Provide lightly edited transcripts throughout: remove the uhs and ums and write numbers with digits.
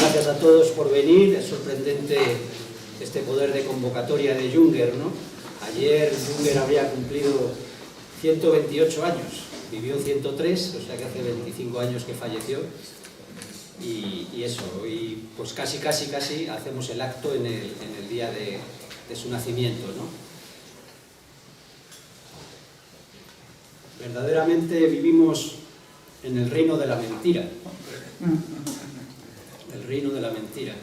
gracias a todos por venir. Es sorprendente este poder de convocatoria de Junger, ¿no? Ayer Junger había cumplido 128 años, vivió 103, o sea que hace 25 años que falleció. Y eso, y pues casi hacemos el acto en el día de su nacimiento, ¿no? Verdaderamente vivimos en el reino de la mentira. El reino de la mentira,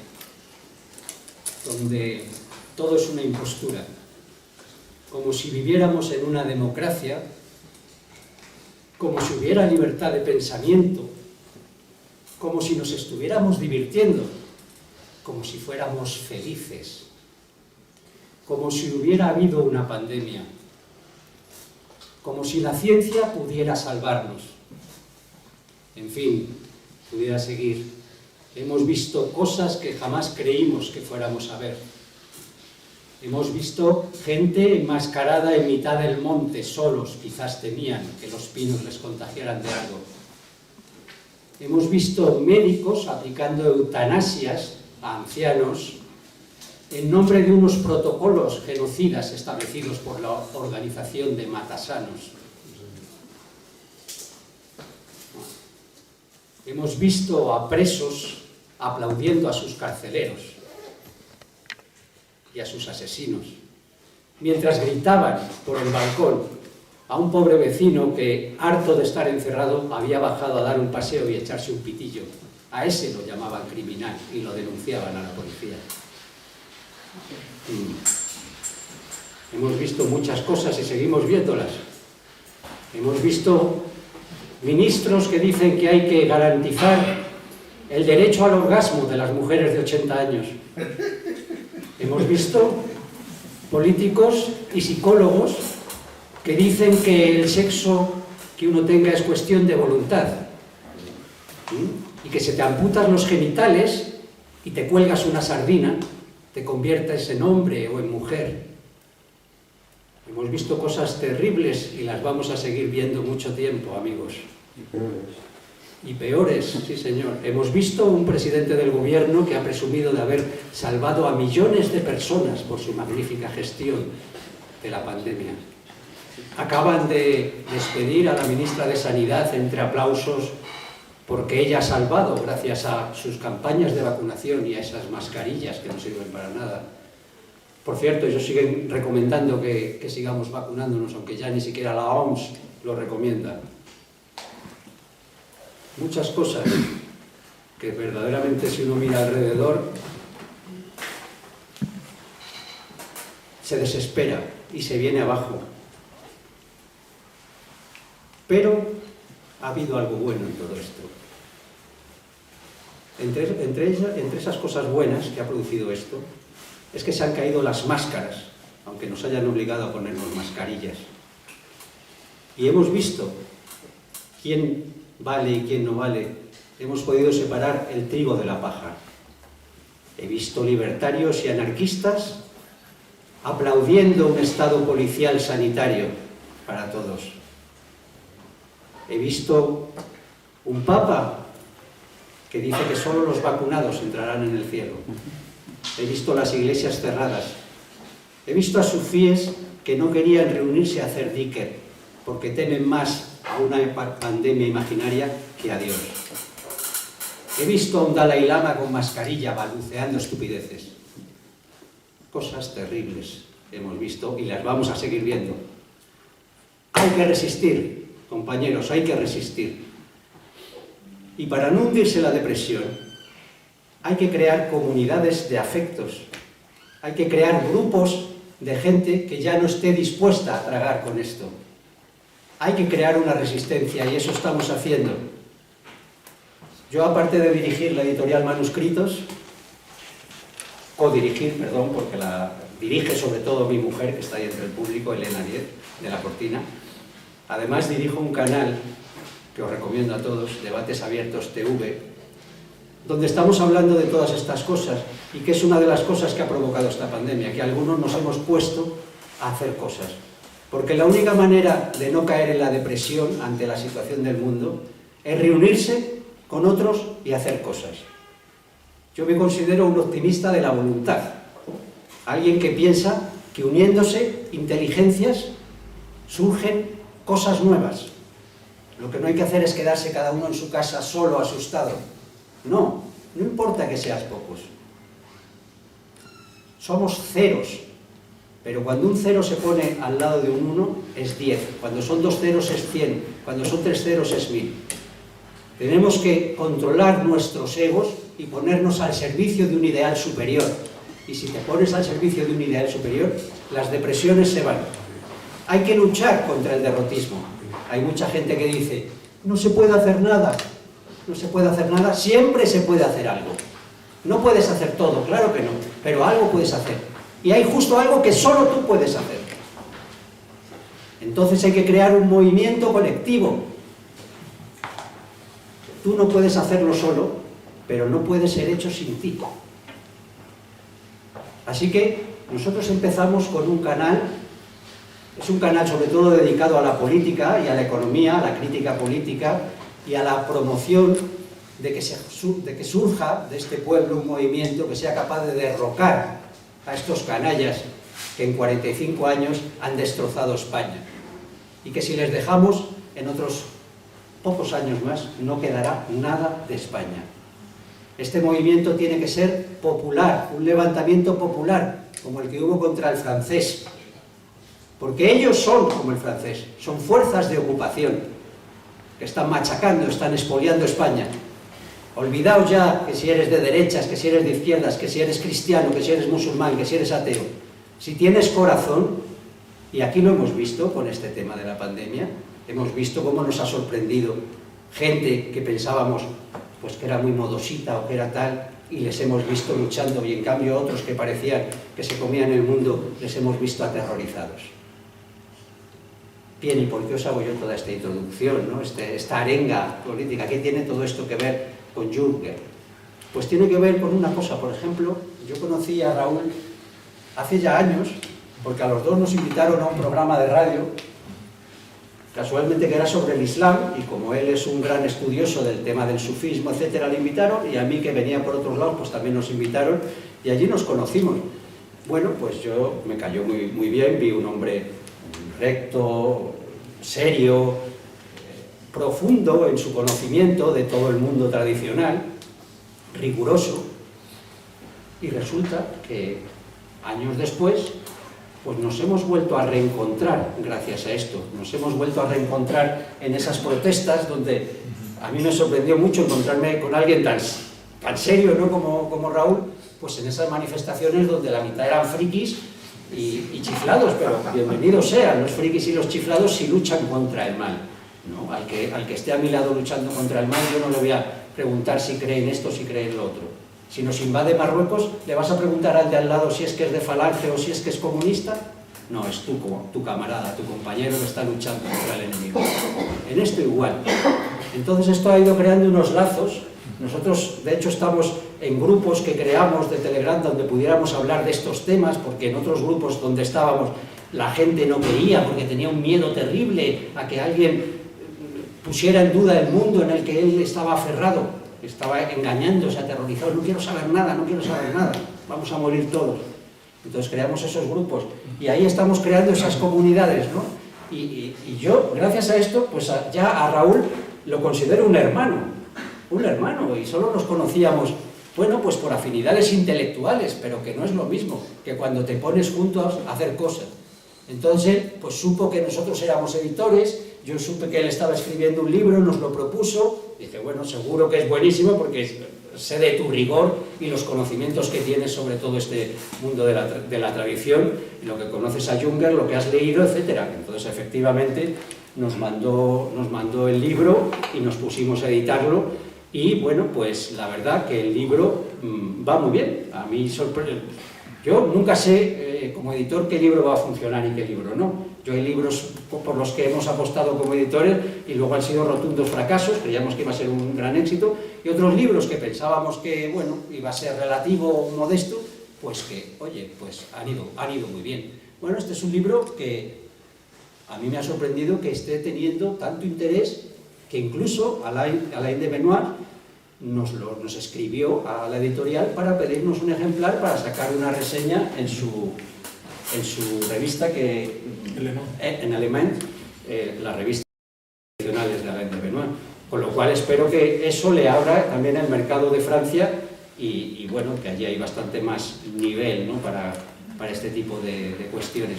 donde todo es una impostura, como si viviéramos en una democracia, como si hubiera libertad de pensamiento, como si nos estuviéramos divirtiendo, como si fuéramos felices, como si hubiera habido una pandemia, como si la ciencia pudiera salvarnos. En fin, pudiera seguir. Hemos visto cosas que jamás creímos que fuéramos a ver. Hemos visto gente enmascarada en mitad del monte, solos, quizás temían que los pinos les contagiaran de algo. Hemos visto médicos aplicando eutanasias a ancianos en nombre de unos protocolos genocidas establecidos por la organización de Matasanos. Hemos visto a presos aplaudiendo a sus carceleros y a sus asesinos, mientras gritaban por el balcón a un pobre vecino que, harto de estar encerrado, había bajado a dar un paseo y echarse un pitillo. A ese lo llamaban criminal y lo denunciaban a la policía. Hemos visto muchas cosas y seguimos viéndolas. Hemos visto ministros que dicen que hay que garantizar el derecho al orgasmo de las mujeres de 80 años. Hemos visto políticos y psicólogos que dicen que el sexo que uno tenga es cuestión de voluntad, y que se te amputan los genitales y te cuelgas una sardina, te conviertes en hombre o en mujer. Hemos visto cosas terribles y las vamos a seguir viendo mucho tiempo, amigos. Y peores, sí señor. Hemos visto un presidente del gobierno que ha presumido de haber salvado a millones de personas por su magnífica gestión de la pandemia. Acaban de despedir a la ministra de Sanidad entre aplausos porque ella ha salvado gracias a sus campañas de vacunación y a esas mascarillas que no sirven para nada. Por cierto, ellos siguen recomendando que sigamos vacunándonos, aunque ya ni siquiera la OMS lo recomienda. Muchas cosas que verdaderamente, si uno mira alrededor, se desespera y se viene abajo. Pero ha habido algo bueno en todo esto. Entre esas cosas buenas que ha producido esto, es que se han caído las máscaras, aunque nos hayan obligado a ponernos mascarillas. Y hemos visto quién vale y quién no vale. Hemos podido separar el trigo de la paja. He visto libertarios y anarquistas aplaudiendo un estado policial sanitario para todos. He visto un papa que dice que solo los vacunados entrarán en el cielo. He visto las iglesias cerradas. He visto a sufíes que no querían reunirse a hacer díker porque temen más a una pandemia imaginaria que a Dios. He visto a un Dalai Lama con mascarilla balbuceando estupideces. Cosas terribles hemos visto y las vamos a seguir viendo. Hay que resistir, compañeros, hay que resistir. Y para no hundirse la depresión, hay que crear comunidades de afectos. Hay que crear grupos de gente que ya no esté dispuesta a tragar con esto. Hay que crear una resistencia y eso estamos haciendo. Yo, aparte de dirigir la editorial Manuscritos, porque la dirige sobre todo mi mujer, que está ahí entre el público, Elena Diez, de La Cortina. Además dirijo un canal que os recomiendo a todos, Debates Abiertos TV, donde estamos hablando de todas estas cosas y que es una de las cosas que ha provocado esta pandemia, que algunos nos hemos puesto a hacer cosas. Porque la única manera de no caer en la depresión ante la situación del mundo es reunirse con otros y hacer cosas. Yo me considero un optimista de la voluntad, alguien que piensa que uniéndose inteligencias surgen cosas nuevas. Lo que no hay que hacer es quedarse cada uno en su casa solo, asustado. No, no importa que seas pocos. Somos ceros, pero cuando un cero se pone al lado de un 1 es 10, cuando son 2 ceros es 100, cuando son 3 ceros es 1000. Tenemos que controlar nuestros egos y ponernos al servicio de un ideal superior. Y si te pones al servicio de un ideal superior, las depresiones se van. Hay que luchar contra el derrotismo. Hay mucha gente que dice, no se puede hacer nada. No se puede hacer nada, siempre se puede hacer algo. No puedes hacer todo, claro que no, pero algo puedes hacer. Y hay justo algo que solo tú puedes hacer. Entonces hay que crear un movimiento colectivo. Tú no puedes hacerlo solo, pero no puede ser hecho sin ti. Así que nosotros empezamos con un canal, es un canal sobre todo dedicado a la política y a la economía, a la crítica política y a la promoción de que surja de este pueblo un movimiento que sea capaz de derrocar a estos canallas que en 45 años han destrozado España. Y que si les dejamos, en otros pocos años más, no quedará nada de España. Este movimiento tiene que ser popular, un levantamiento popular, como el que hubo contra el francés. Porque ellos son como el francés, son fuerzas de ocupación, que están machacando, están expoliando España. Olvidaos ya que si eres de derechas, que si eres de izquierdas, que si eres cristiano, que si eres musulmán, que si eres ateo. Si tienes corazón, y aquí lo hemos visto con este tema de la pandemia, hemos visto cómo nos ha sorprendido gente que pensábamos pues que era muy modosita o que era tal, y les hemos visto luchando, y en cambio otros que parecían que se comían el mundo, les hemos visto aterrorizados. Bien, ¿y por qué os hago yo toda esta introducción, ¿no? Esta arenga política? ¿Qué tiene todo esto que ver con Juncker? Pues tiene que ver con una cosa. Por ejemplo, yo conocí a Raúl hace ya años, porque a los dos nos invitaron a un programa de radio, casualmente que era sobre el Islam, y como él es un gran estudioso del tema del sufismo, etcétera, le invitaron, y a mí, que venía por otros lados, pues también nos invitaron, y allí nos conocimos. Bueno, pues yo me cayó muy bien, vi un hombre recto, serio, profundo en su conocimiento de todo el mundo tradicional, riguroso, y resulta que años después pues nos hemos vuelto a reencontrar gracias a esto, nos hemos vuelto a reencontrar en esas protestas donde a mí me sorprendió mucho encontrarme con alguien tan serio, ¿no? como Raúl, pues en esas manifestaciones donde la mitad eran frikis y chiflados, pero bienvenidos sean los frikis y los chiflados si luchan contra el mal, ¿no? Al que esté a mi lado luchando contra el mal, yo no le voy a preguntar si cree en esto o si cree en lo otro. Si nos invade Marruecos, ¿le vas a preguntar al de al lado si es que es de Falange o si es que es comunista? No, es tu camarada, tu compañero que está luchando contra el enemigo. En esto igual. Entonces esto ha ido creando unos lazos. Nosotros, de hecho, estamos en grupos que creamos de Telegram donde pudiéramos hablar de estos temas, porque en otros grupos donde estábamos la gente no quería, porque tenía un miedo terrible a que alguien pusiera en duda el mundo en el que él estaba aferrado, estaba engañándose, aterrorizado. No quiero saber nada, no quiero saber nada, vamos a morir todos. Entonces creamos esos grupos y ahí estamos creando esas comunidades, ¿no? Y yo, gracias a esto, pues ya a Raúl lo considero un hermano, y solo nos conocíamos, bueno, pues por afinidades intelectuales, pero que no es lo mismo que cuando te pones juntos a hacer cosas. Entonces, pues supo que nosotros éramos editores, yo supe que él estaba escribiendo un libro, nos lo propuso, dije, bueno, seguro que es buenísimo porque sé de tu rigor y los conocimientos que tienes sobre todo este mundo de la tradición, lo que conoces a Juncker, lo que has leído, etcétera. Entonces, efectivamente, nos mandó el libro y nos pusimos a editarlo. Y bueno, pues la verdad que el libro va muy bien. A mí sorprende. Yo nunca sé como editor qué libro va a funcionar y qué libro no. Yo hay libros por los que hemos apostado como editores y luego han sido rotundos fracasos, creíamos que iba a ser un gran éxito, y otros libros que pensábamos que, bueno, iba a ser relativo o modesto, pues que, oye, pues han ido muy bien. Bueno, este es un libro que a mí me ha sorprendido que esté teniendo tanto interés, que incluso Alain de Benoit nos escribió a la editorial para pedirnos un ejemplar para sacar una reseña en su revista en alemán, la revista tradicionales de Alain de Benoit, con lo cual espero que eso le abra también el mercado de Francia y bueno, que allí hay bastante más nivel, ¿no?, para este tipo de cuestiones.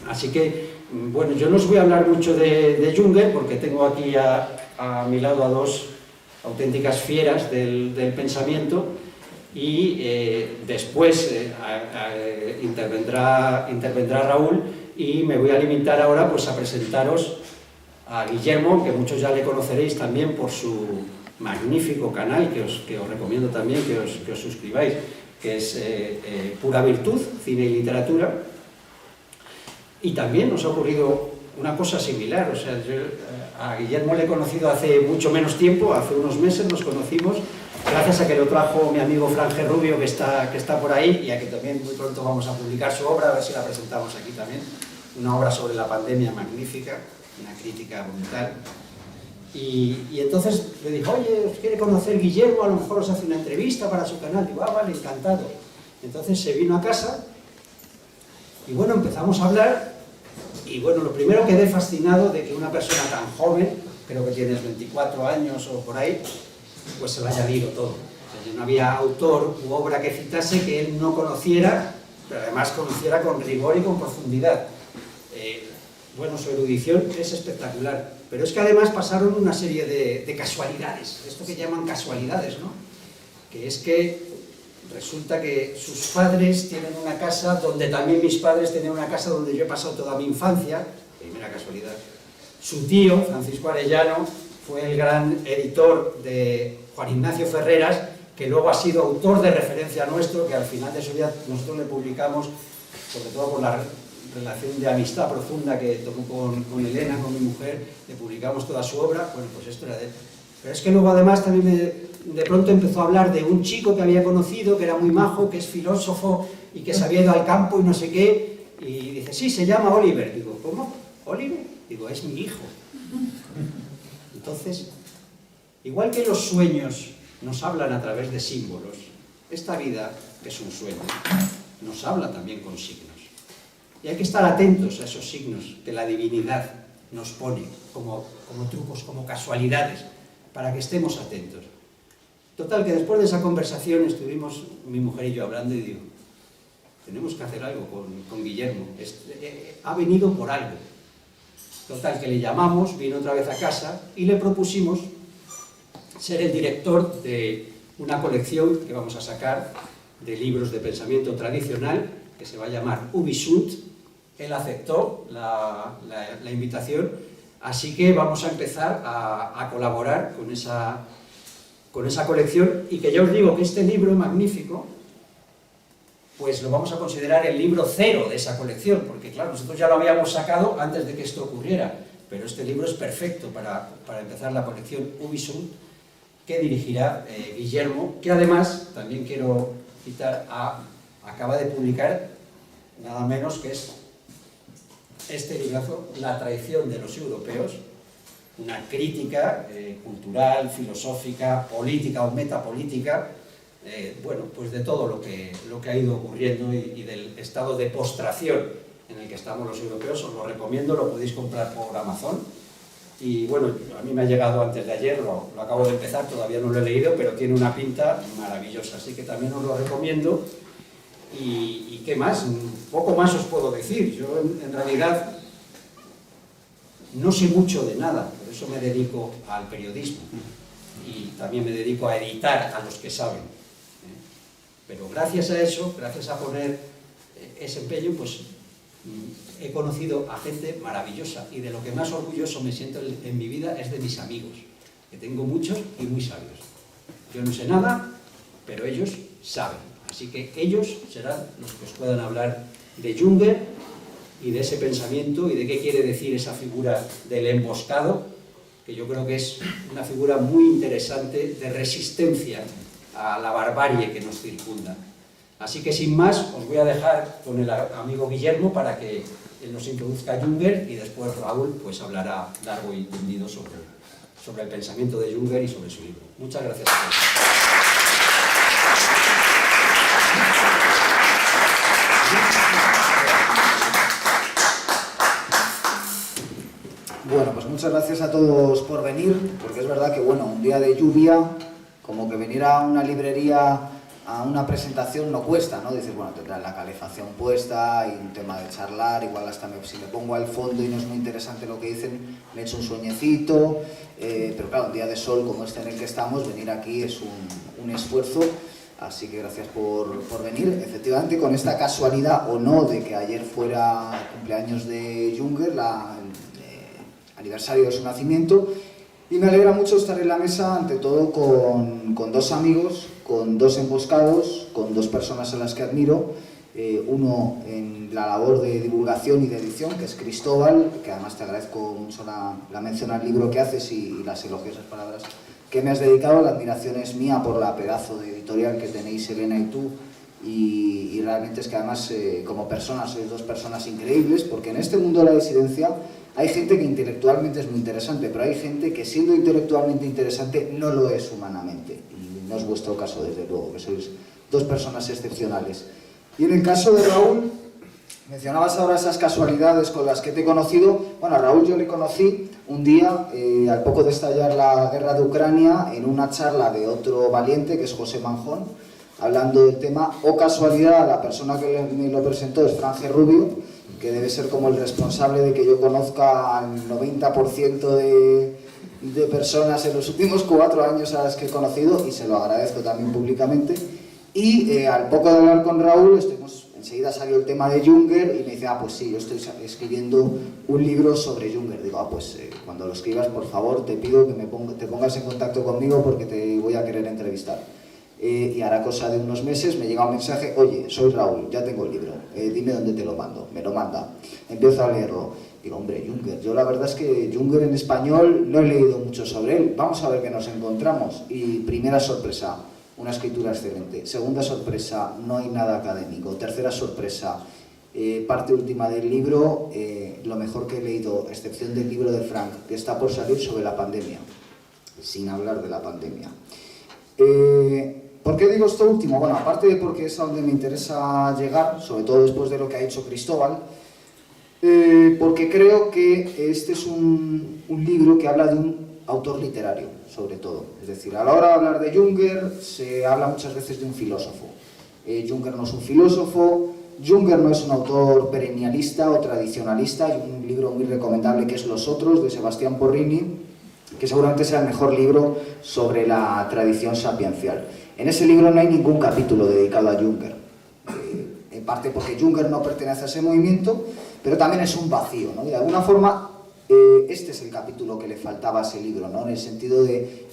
Así que, bueno, yo no os voy a hablar mucho de Junger, porque tengo aquí a mi lado a dos auténticas fieras del pensamiento, y después intervendrá Raúl, y me voy a limitar ahora pues a presentaros a Guillermo, que muchos ya le conoceréis también por su magnífico canal, que os recomiendo también que os suscribáis, que es Pura Virtud, Cine y Literatura. Y también nos ha ocurrido una cosa similar, o sea, yo a Guillermo le he conocido hace mucho menos tiempo, hace unos meses nos conocimos, gracias a que lo trajo mi amigo Franje Rubio, que está por ahí, y a que también muy pronto vamos a publicar su obra, a ver si la presentamos aquí también, una obra sobre la pandemia magnífica, una crítica brutal. Y entonces le dijo, oye, ¿os quiere conocer Guillermo? A lo mejor os hace una entrevista para su canal. Digo, vale, encantado. Entonces se vino a casa y bueno, empezamos a hablar y bueno, lo primero quedé fascinado de que una persona tan joven, creo que tienes 24 años o por ahí, pues se lo haya leído todo. O sea, no había autor u obra que citase que él no conociera, pero además conociera con rigor y con profundidad. Bueno, su erudición es espectacular, pero es que además pasaron una serie de casualidades, esto que llaman casualidades, ¿no? Que es que resulta que sus padres tienen una casa donde también mis padres tenían una casa donde yo he pasado toda mi infancia, primera casualidad. Su tío, Francisco Arellano, fue el gran editor de Juan Ignacio Ferreras, que luego ha sido autor de referencia nuestro, que al final de su vida nosotros le publicamos, sobre todo por la relación de amistad profunda que tuvo con Elena, con mi mujer, le publicamos toda su obra. Bueno, pues esto era de él. Pero es que luego además también de pronto empezó a hablar de un chico que había conocido, que era muy majo, que es filósofo y que se había ido al campo y no sé qué, y dice, sí, se llama Oliver. Digo, ¿cómo? ¿Oliver? Digo, es mi hijo. Entonces, igual que los sueños nos hablan a través de símbolos, esta vida, que es un sueño, nos habla también con signos. Y hay que estar atentos a esos signos que la divinidad nos pone como trucos, como casualidades, para que estemos atentos. Total, que después de esa conversación estuvimos mi mujer y yo hablando y digo, tenemos que hacer algo con Guillermo, ha venido por algo. Total, que le llamamos, vino otra vez a casa y le propusimos ser el director de una colección que vamos a sacar de libros de pensamiento tradicional, que se va a llamar Ubisut. Él aceptó la invitación, así que vamos a empezar a colaborar con esa colección, y que ya os digo que este libro magnífico, pues lo vamos a considerar el libro cero de esa colección, porque claro, nosotros ya lo habíamos sacado antes de que esto ocurriera, pero este libro es perfecto para empezar la colección Ubisut, que dirigirá Guillermo, que además, también quiero citar, acaba de publicar nada menos que es este librazo, La traición de los europeos, una crítica cultural, filosófica, política o metapolítica, bueno, pues de todo lo que ha ido ocurriendo y del estado de postración en el que estamos los europeos. Os lo recomiendo, lo podéis comprar por Amazon. Y bueno, a mí me ha llegado antes de ayer, lo acabo de empezar, todavía no lo he leído, pero tiene una pinta maravillosa, así que también os lo recomiendo. ¿Y qué más? Poco más os puedo decir. Yo en realidad no sé mucho de nada, por eso me dedico al periodismo y también me dedico a editar a los que saben. Pero gracias a eso, gracias a poner ese empeño, pues he conocido a gente maravillosa, y de lo que más orgulloso me siento en mi vida es de mis amigos, que tengo muchos y muy sabios. Yo no sé nada, pero ellos saben. Así que ellos serán los que os puedan hablar de Junger y de ese pensamiento y de qué quiere decir esa figura del emboscado, que yo creo que es una figura muy interesante de resistencia a la barbarie que nos circunda. Así que sin más, os voy a dejar con el amigo Guillermo para que él nos introduzca a Junger, y después Raúl pues hablará largo y tendido sobre sobre el pensamiento de Junger y sobre su libro. Muchas gracias a todos. Bueno, pues muchas gracias a todos por venir, porque es verdad que, bueno, un día de lluvia, como que venir a una librería a una presentación no cuesta, ¿no? Dices, bueno, tendrás la calefacción puesta y un tema de charlar, igual hasta si me pongo al fondo y no es muy interesante lo que dicen, me echo un sueñecito, pero claro, un día de sol como este en el que estamos, venir aquí es un esfuerzo, así que gracias por venir. Efectivamente, con esta casualidad o no de que ayer fuera cumpleaños de Junger, aniversario de su nacimiento, y me alegra mucho estar en la mesa, ante todo con dos amigos, con dos emboscados, con dos personas a las que admiro, uno en la labor de divulgación y de edición, que es Cristóbal, que además te agradezco mucho la mención al libro que haces y las elogiosas palabras que me has dedicado. La admiración es mía por la pedazo de editorial que tenéis Elena y tú, y realmente es que además como personas sois dos personas increíbles, porque en este mundo de la disidencia hay gente que intelectualmente es muy interesante, pero hay gente que siendo intelectualmente interesante no lo es humanamente, y no es vuestro caso, desde luego, que sois dos personas excepcionales. Y en el caso de Raúl, mencionabas ahora esas casualidades con las que te he conocido. Bueno, a Raúl yo le conocí un día, al poco de estallar la guerra de Ucrania, en una charla de otro valiente, que es José Manjón, hablando del tema. O casualidad, la persona que me lo presentó es Franje Rubio, que debe ser como el responsable de que yo conozca al 90% de personas en los últimos 4 años a las que he conocido, y se lo agradezco también públicamente. Y al poco de hablar con Raúl, enseguida salió el tema de Junger y me dice, pues sí, yo estoy escribiendo un libro sobre Junger. Digo, pues cuando lo escribas, por favor, te pido que te pongas en contacto conmigo porque te voy a querer entrevistar. Y hará cosa de unos meses me llega un mensaje, oye, soy Raúl, ya tengo el libro, dime dónde te lo mando. Me lo manda, empiezo a leerlo, digo, hombre, Junger, yo la verdad es que Junger en español no he leído mucho sobre él, vamos a ver qué nos encontramos. Y primera sorpresa, una escritura excelente. Segunda sorpresa, no hay nada académico. Tercera sorpresa, parte última del libro, lo mejor que he leído, excepción del libro de Frank, que está por salir sobre la pandemia, sin hablar de la pandemia. ¿Por qué digo esto último? Bueno, aparte de porque es a donde me interesa llegar, sobre todo después de lo que ha hecho Cristóbal, porque creo que este es un libro que habla de un autor literario, sobre todo. Es decir, a la hora de hablar de Junger se habla muchas veces de un filósofo. Junger no es un filósofo, Junger no es un autor perennialista o tradicionalista. Hay un libro muy recomendable que es Los Otros, de Sebastián Porrini, que seguramente sea el mejor libro sobre la tradición sapiencial. En ese libro no hay ningún capítulo dedicado a Junger, en parte porque Junger no pertenece a ese movimiento, pero también es un vacío, ¿no? Y de alguna forma este es el capítulo que le faltaba a ese libro, ¿no? En el sentido de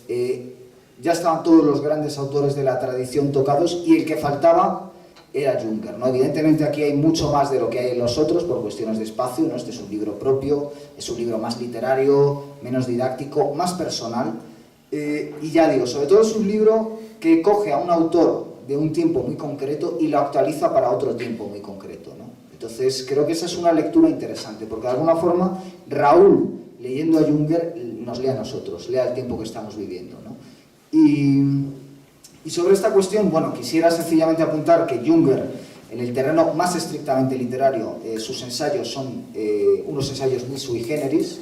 ya estaban todos los grandes autores de la tradición tocados y el que faltaba era Junger, ¿no? Evidentemente aquí hay mucho más de lo que hay en los otros por cuestiones de espacio, ¿no? Este es un libro propio, es un libro más literario, menos didáctico, más personal, y ya digo, sobre todo es un libro que coge a un autor de un tiempo muy concreto y lo actualiza para otro tiempo muy concreto, ¿no? Entonces creo que esa es una lectura interesante, porque de alguna forma Raúl, leyendo a Junger, nos lee a nosotros, lee al tiempo que estamos viviendo, ¿no? Y sobre esta cuestión, bueno, quisiera sencillamente apuntar que Junger, en el terreno más estrictamente literario, sus ensayos son unos ensayos muy sui generis,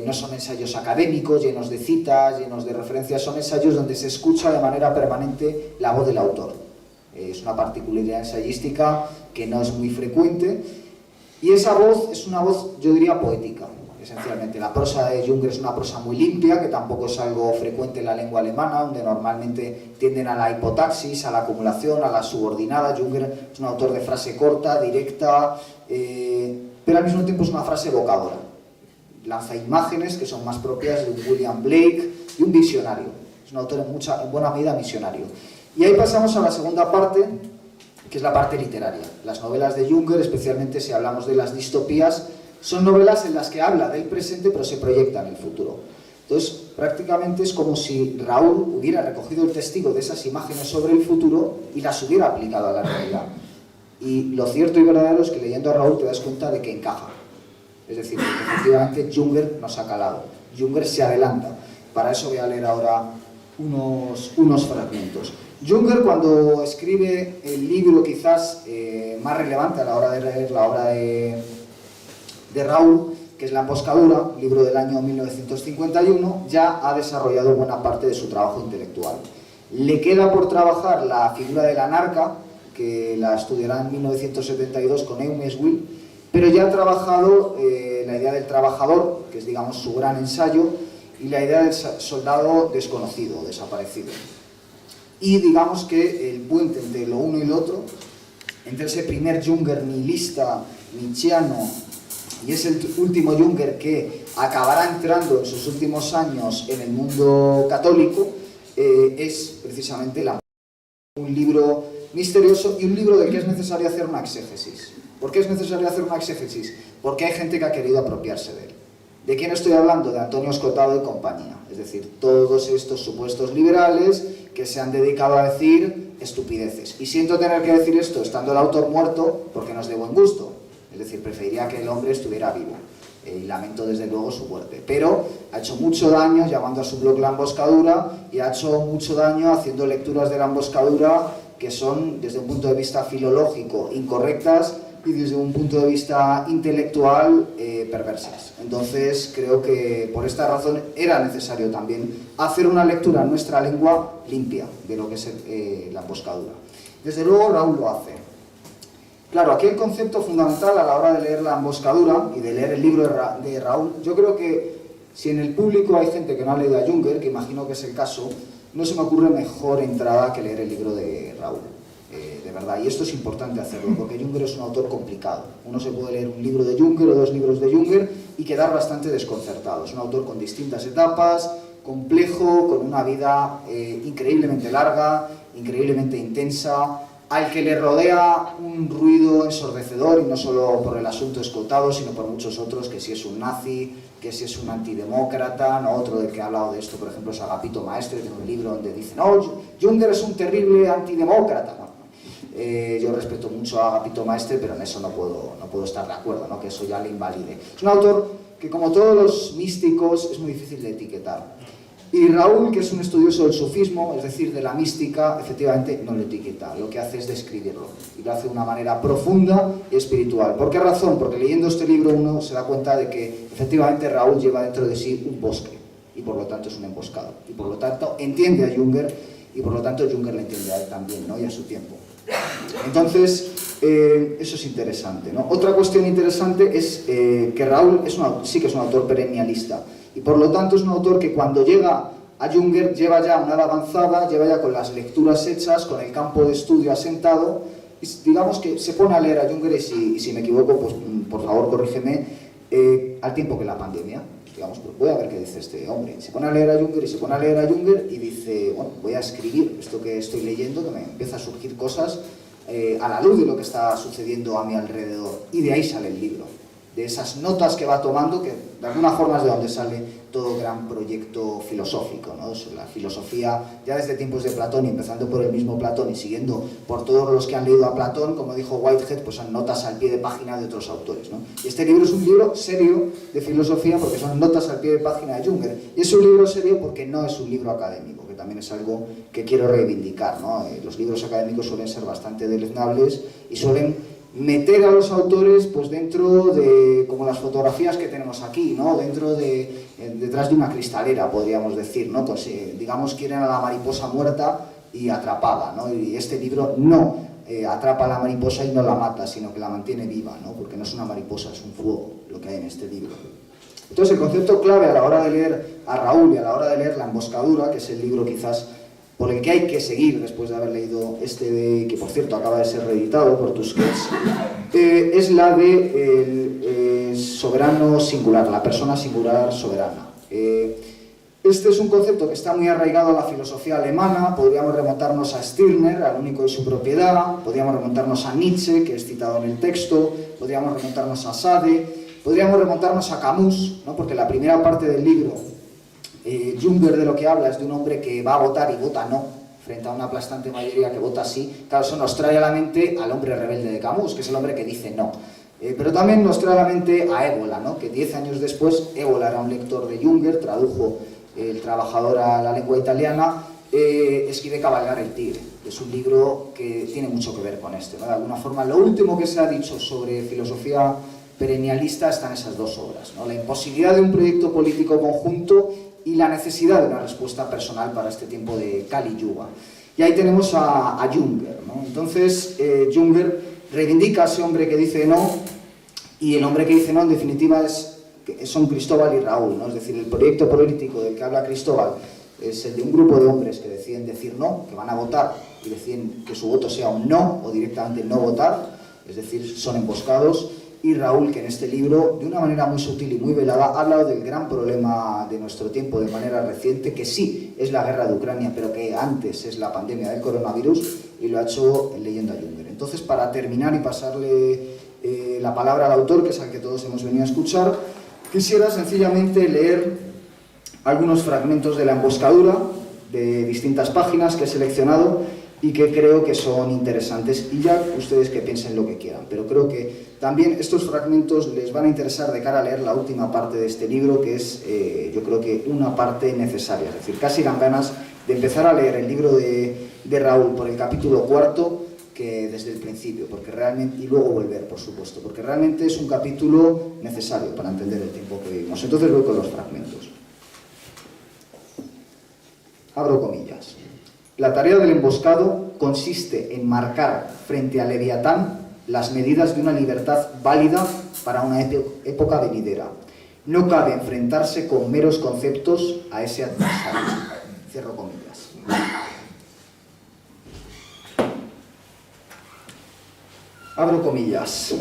no son ensayos académicos, llenos de citas, llenos de referencias, son ensayos donde se escucha de manera permanente la voz del autor. Es una particularidad ensayística que no es muy frecuente, y esa voz es una voz, yo diría, poética. Esencialmente, la prosa de Junger es una prosa muy limpia, que tampoco es algo frecuente en la lengua alemana, donde normalmente tienden a la hipotaxis, a la acumulación, a la subordinada. Junger es un autor de frase corta, directa, pero al mismo tiempo es una frase evocadora. Lanza imágenes que son más propias de un William Blake y un visionario. Es un autor en buena medida visionario. Y ahí pasamos a la segunda parte, que es la parte literaria. Las novelas de Junger, especialmente si hablamos de las distopías, son novelas en las que habla del presente pero se proyecta en el futuro. Entonces, prácticamente es como si Raúl hubiera recogido el testigo de esas imágenes sobre el futuro y las hubiera aplicado a la realidad. Y lo cierto y verdadero es que leyendo a Raúl te das cuenta de que encaja. Es decir, que efectivamente Junger nos ha calado. Junger se adelanta. Para eso voy a leer ahora unos fragmentos. Junger, cuando escribe el libro quizás más relevante a la hora de leer la obra de Raúl, que es La emboscadura, libro del año 1951, ya ha desarrollado buena parte de su trabajo intelectual. Le queda por trabajar la figura del anarca, que la estudiará en 1972 con Eumnes Will, pero ya ha trabajado la idea del trabajador, que es, digamos, su gran ensayo, y la idea del soldado desconocido, desaparecido. Y digamos que el puente entre lo uno y lo otro, entre ese primer Junger nihilista, nietzscheano, y es el último Junger que acabará entrando en sus últimos años en el mundo católico, es precisamente un libro misterioso y un libro del que es necesario hacer una exégesis. ¿Por qué es necesario hacer una exégesis? Porque hay gente que ha querido apropiarse de él. ¿De quién estoy hablando? De Antonio Escotado y compañía. Es decir, todos estos supuestos liberales que se han dedicado a decir estupideces. Y siento tener que decir esto estando el autor muerto porque no es de buen gusto. Es decir, preferiría que el hombre estuviera vivo. Y lamento desde luego su muerte. Pero ha hecho mucho daño llamando a su blog La Emboscadura y ha hecho mucho daño haciendo lecturas de La Emboscadura que son, desde un punto de vista filológico, incorrectas y desde un punto de vista intelectual perversas. Entonces creo que por esta razón era necesario también hacer una lectura en nuestra lengua limpia de lo que es La Emboscadura. Desde luego Raúl lo hace. Claro, aquí el concepto fundamental a la hora de leer La Emboscadura y de leer el libro de Raúl, yo creo que si en el público hay gente que no ha leído a Junger, que imagino que es el caso, no se me ocurre mejor entrada que leer el libro de Raúl. De verdad, y esto es importante hacerlo, porque Junger es un autor complicado. Uno se puede leer un libro de Junger o dos libros de Junger y quedar bastante desconcertado. Es un autor con distintas etapas, complejo, con una vida increíblemente larga, increíblemente intensa, al que le rodea un ruido ensordecedor, y no solo por el asunto Escotado, sino por muchos otros, que si es un nazi, que si es un antidemócrata, ¿no? Otro del que ha hablado de esto, por ejemplo, es Agapito Maestre, que tiene un libro donde dice, no, Junger es un terrible antidemócrata. Yo respeto mucho a Agapito Maestre, pero en eso no puedo estar de acuerdo, ¿no? Que eso ya le invalide. Es un autor que, como todos los místicos, es muy difícil de etiquetar. Y Raúl, que es un estudioso del sufismo, es decir, de la mística, efectivamente no lo etiqueta, lo que hace es describirlo, y lo hace de una manera profunda y espiritual. ¿Por qué razón? Porque leyendo este libro uno se da cuenta de que efectivamente Raúl lleva dentro de sí un bosque, y por lo tanto es un emboscado, y por lo tanto entiende a Junger, y por lo tanto Junger le entiende a él también, ¿no? Y a su tiempo. Entonces, eso es interesante, ¿no? Otra cuestión interesante es que Raúl sí que es un autor perennialista, y por lo tanto es un autor que cuando llega a Junger lleva ya una edad avanzada, lleva ya con las lecturas hechas, con el campo de estudio asentado, y digamos que se pone a leer a Junger, y si me equivoco, pues por favor corrígeme, al tiempo que la pandemia. Digamos, pues voy a ver qué dice este hombre. Se pone a leer a Junger y se pone a leer a Junger y dice, bueno, voy a escribir esto que estoy leyendo, que me empieza a surgir cosas a la luz de lo que está sucediendo a mi alrededor. Y de ahí sale el libro, de esas notas que va tomando, que de alguna forma es de donde sale todo gran proyecto filosófico, ¿no? La filosofía, ya desde tiempos de Platón, y empezando por el mismo Platón y siguiendo por todos los que han leído a Platón, como dijo Whitehead, pues son notas al pie de página de otros autores, ¿no? Y este libro es un libro serio de filosofía porque son notas al pie de página de Junger. Y es un libro serio porque no es un libro académico, que también es algo que quiero reivindicar, ¿no? Los libros académicos suelen ser bastante deleznables y suelen meter a los autores pues dentro de, como las fotografías que tenemos aquí, ¿no? Detrás de una cristalera, podríamos decir, ¿no? Pues, digamos, quieren a la mariposa muerta y atrapada, ¿no? Y este libro no atrapa a la mariposa y no la mata, sino que la mantiene viva, ¿no? Porque no es una mariposa, es un fuego lo que hay en este libro. Entonces, el concepto clave a la hora de leer a Raúl y a la hora de leer La Emboscadura, que es el libro quizás por el que hay que seguir después de haber leído que por cierto acaba de ser reeditado por Tusquets, es la de soberano singular, la persona singular soberana. Este es un concepto que está muy arraigado a la filosofía alemana. Podríamos remontarnos a Stirner, al único y su propiedad, podríamos remontarnos a Nietzsche, que es citado en el texto, podríamos remontarnos a Sade, podríamos remontarnos a Camus, ¿no? Porque la primera parte del libro, Junger de lo que habla es de un hombre que va a votar y vota no, frente a una aplastante mayoría que vota sí. Claro, eso nos trae a la mente al hombre rebelde de Camus, que es el hombre que dice no. Pero también nos trae a la mente a Ébola, ¿no? Que 10 años después Ébola era un lector de Junger, tradujo el trabajador a la lengua italiana, escribe Cabalgar el tigre. Es un libro que tiene mucho que ver con este, ¿no? De alguna forma, lo último que se ha dicho sobre filosofía perennialista está en esas dos obras, ¿no? La imposibilidad de un proyecto político conjunto y la necesidad de una respuesta personal para este tiempo de Kali Yuga. Y ahí tenemos a Junger, ¿no? Entonces, Junger reivindica a ese hombre que dice no, y el hombre que dice no, en definitiva, son Cristóbal y Raúl, ¿no? Es decir, el proyecto político del que habla Cristóbal es el de un grupo de hombres que deciden decir no, que van a votar y deciden que su voto sea un no o directamente no votar, es decir, son emboscados. Y Raúl, que en este libro, de una manera muy sutil y muy velada, ha hablado del gran problema de nuestro tiempo de manera reciente, que sí es la guerra de Ucrania, pero que antes es la pandemia del coronavirus, y lo ha hecho leyendo a Junger. Entonces, para terminar y pasarle la palabra al autor, que es al que todos hemos venido a escuchar, quisiera sencillamente leer algunos fragmentos de La emboscadura, de distintas páginas que he seleccionado y que creo que son interesantes, y ya ustedes que piensen lo que quieran, pero creo que también estos fragmentos les van a interesar de cara a leer la última parte de este libro, que es, yo creo que una parte necesaria, es decir, casi dan ganas de empezar a leer el libro de Raúl por el capítulo 4 que desde el principio, porque realmente, y luego volver, por supuesto, porque realmente es un capítulo necesario para entender el tiempo que vivimos. Entonces voy con los fragmentos. Abro comillas. La tarea del emboscado consiste en marcar frente al Leviatán las medidas de una libertad válida para una época venidera. No cabe enfrentarse con meros conceptos a ese adversario. Cierro comillas. Abro comillas.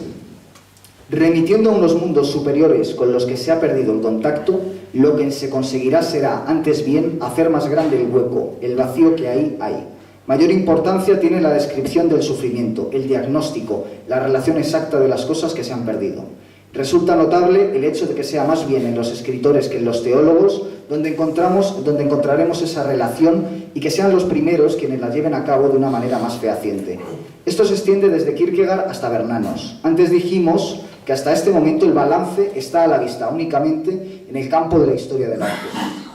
Remitiendo a unos mundos superiores con los que se ha perdido el contacto, lo que se conseguirá será, antes bien, hacer más grande el hueco, el vacío que ahí hay. Mayor importancia tiene la descripción del sufrimiento, el diagnóstico, la relación exacta de las cosas que se han perdido. Resulta notable el hecho de que sea más bien en los escritores que en los teólogos donde encontraremos esa relación, y que sean los primeros quienes la lleven a cabo de una manera más fehaciente. Esto se extiende desde Kierkegaard hasta Bernanos. Antes dijimos que hasta este momento el balance está a la vista únicamente en el campo de la historia del arte.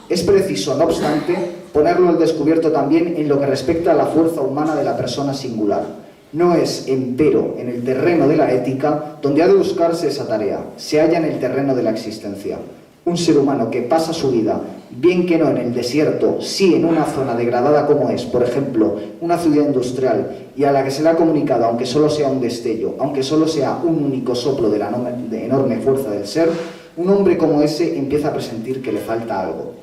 Es preciso, no obstante, ponerlo al descubierto también en lo que respecta a la fuerza humana de la persona singular. No es, empero, en el terreno de la ética donde ha de buscarse esa tarea, se halla en el terreno de la existencia. Un ser humano que pasa su vida, bien que no en el desierto, sí en una zona degradada como es, por ejemplo, una ciudad industrial, y a la que se le ha comunicado, aunque solo sea un destello, aunque solo sea un único soplo de la enorme fuerza del ser, un hombre como ese empieza a presentir que le falta algo.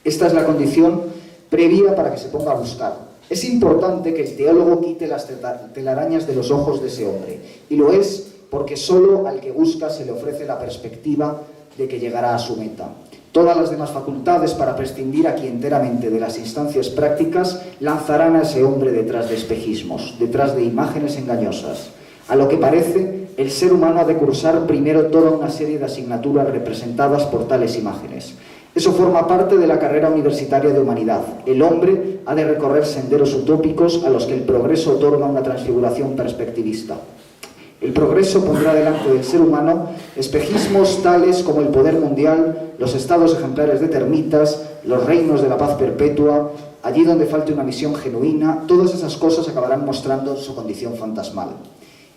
Esta es la condición previa para que se ponga a buscar. Es importante que el teólogo quite las telarañas de los ojos de ese hombre, y lo es porque solo al que busca se le ofrece la perspectiva de que llegará a su meta. Todas las demás facultades para prescindir aquí enteramente de las instancias prácticas lanzarán a ese hombre detrás de espejismos, detrás de imágenes engañosas. A lo que parece, el ser humano ha de cursar primero toda una serie de asignaturas representadas por tales imágenes. Eso forma parte de la carrera universitaria de humanidad. El hombre ha de recorrer senderos utópicos a los que el progreso otorga una transfiguración perspectivista. El progreso pondrá delante del ser humano espejismos tales como el poder mundial, los estados ejemplares de termitas, los reinos de la paz perpetua. Allí donde falte una misión genuina, todas esas cosas acabarán mostrando su condición fantasmal.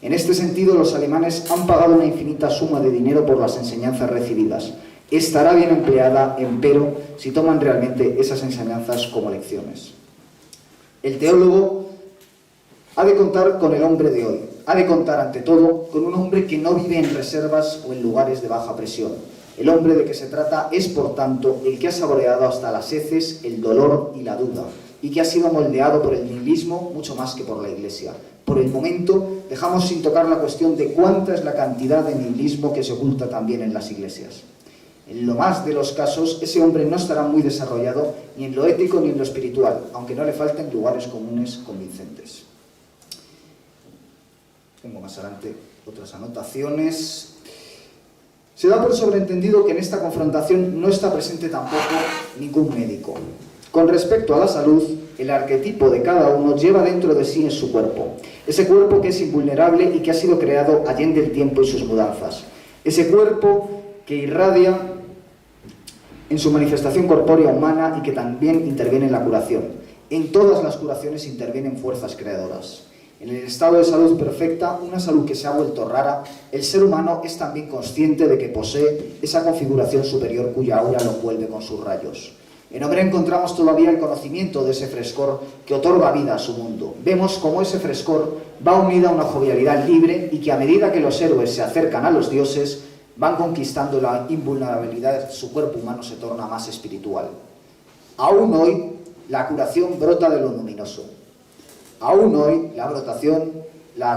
En este sentido, los alemanes han pagado una infinita suma de dinero por las enseñanzas recibidas. Estará bien empleada, empero, si toman realmente esas enseñanzas como lecciones. El teólogo ha de contar con el hombre de hoy. Ha de contar, ante todo, con un hombre que no vive en reservas o en lugares de baja presión. El hombre de que se trata es, por tanto, el que ha saboreado hasta las heces el dolor y la duda, y que ha sido moldeado por el nihilismo mucho más que por la Iglesia. Por el momento, dejamos sin tocar la cuestión de cuánta es la cantidad de nihilismo que se oculta también en las iglesias. En lo más de los casos, ese hombre no estará muy desarrollado ni en lo ético ni en lo espiritual, aunque no le falten lugares comunes convincentes. Tengo más adelante otras anotaciones. Se da por sobreentendido que en esta confrontación no está presente tampoco ningún médico. Con respecto a la salud, el arquetipo de cada uno lleva dentro de sí en su cuerpo. Ese cuerpo que es invulnerable y que ha sido creado allende el tiempo y sus mudanzas. Ese cuerpo que irradia en su manifestación corpórea humana y que también interviene en la curación. En todas las curaciones intervienen fuerzas creadoras. En el estado de salud perfecta, una salud que se ha vuelto rara, el ser humano es también consciente de que posee esa configuración superior cuya aura lo envuelve con sus rayos. En Hombre encontramos todavía el conocimiento de ese frescor que otorga vida a su mundo. Vemos cómo ese frescor va unida a una jovialidad libre y que a medida que los héroes se acercan a los dioses, van conquistando la invulnerabilidad, su cuerpo humano se torna más espiritual. Aún hoy, la curación brota de lo luminoso. Aún hoy, la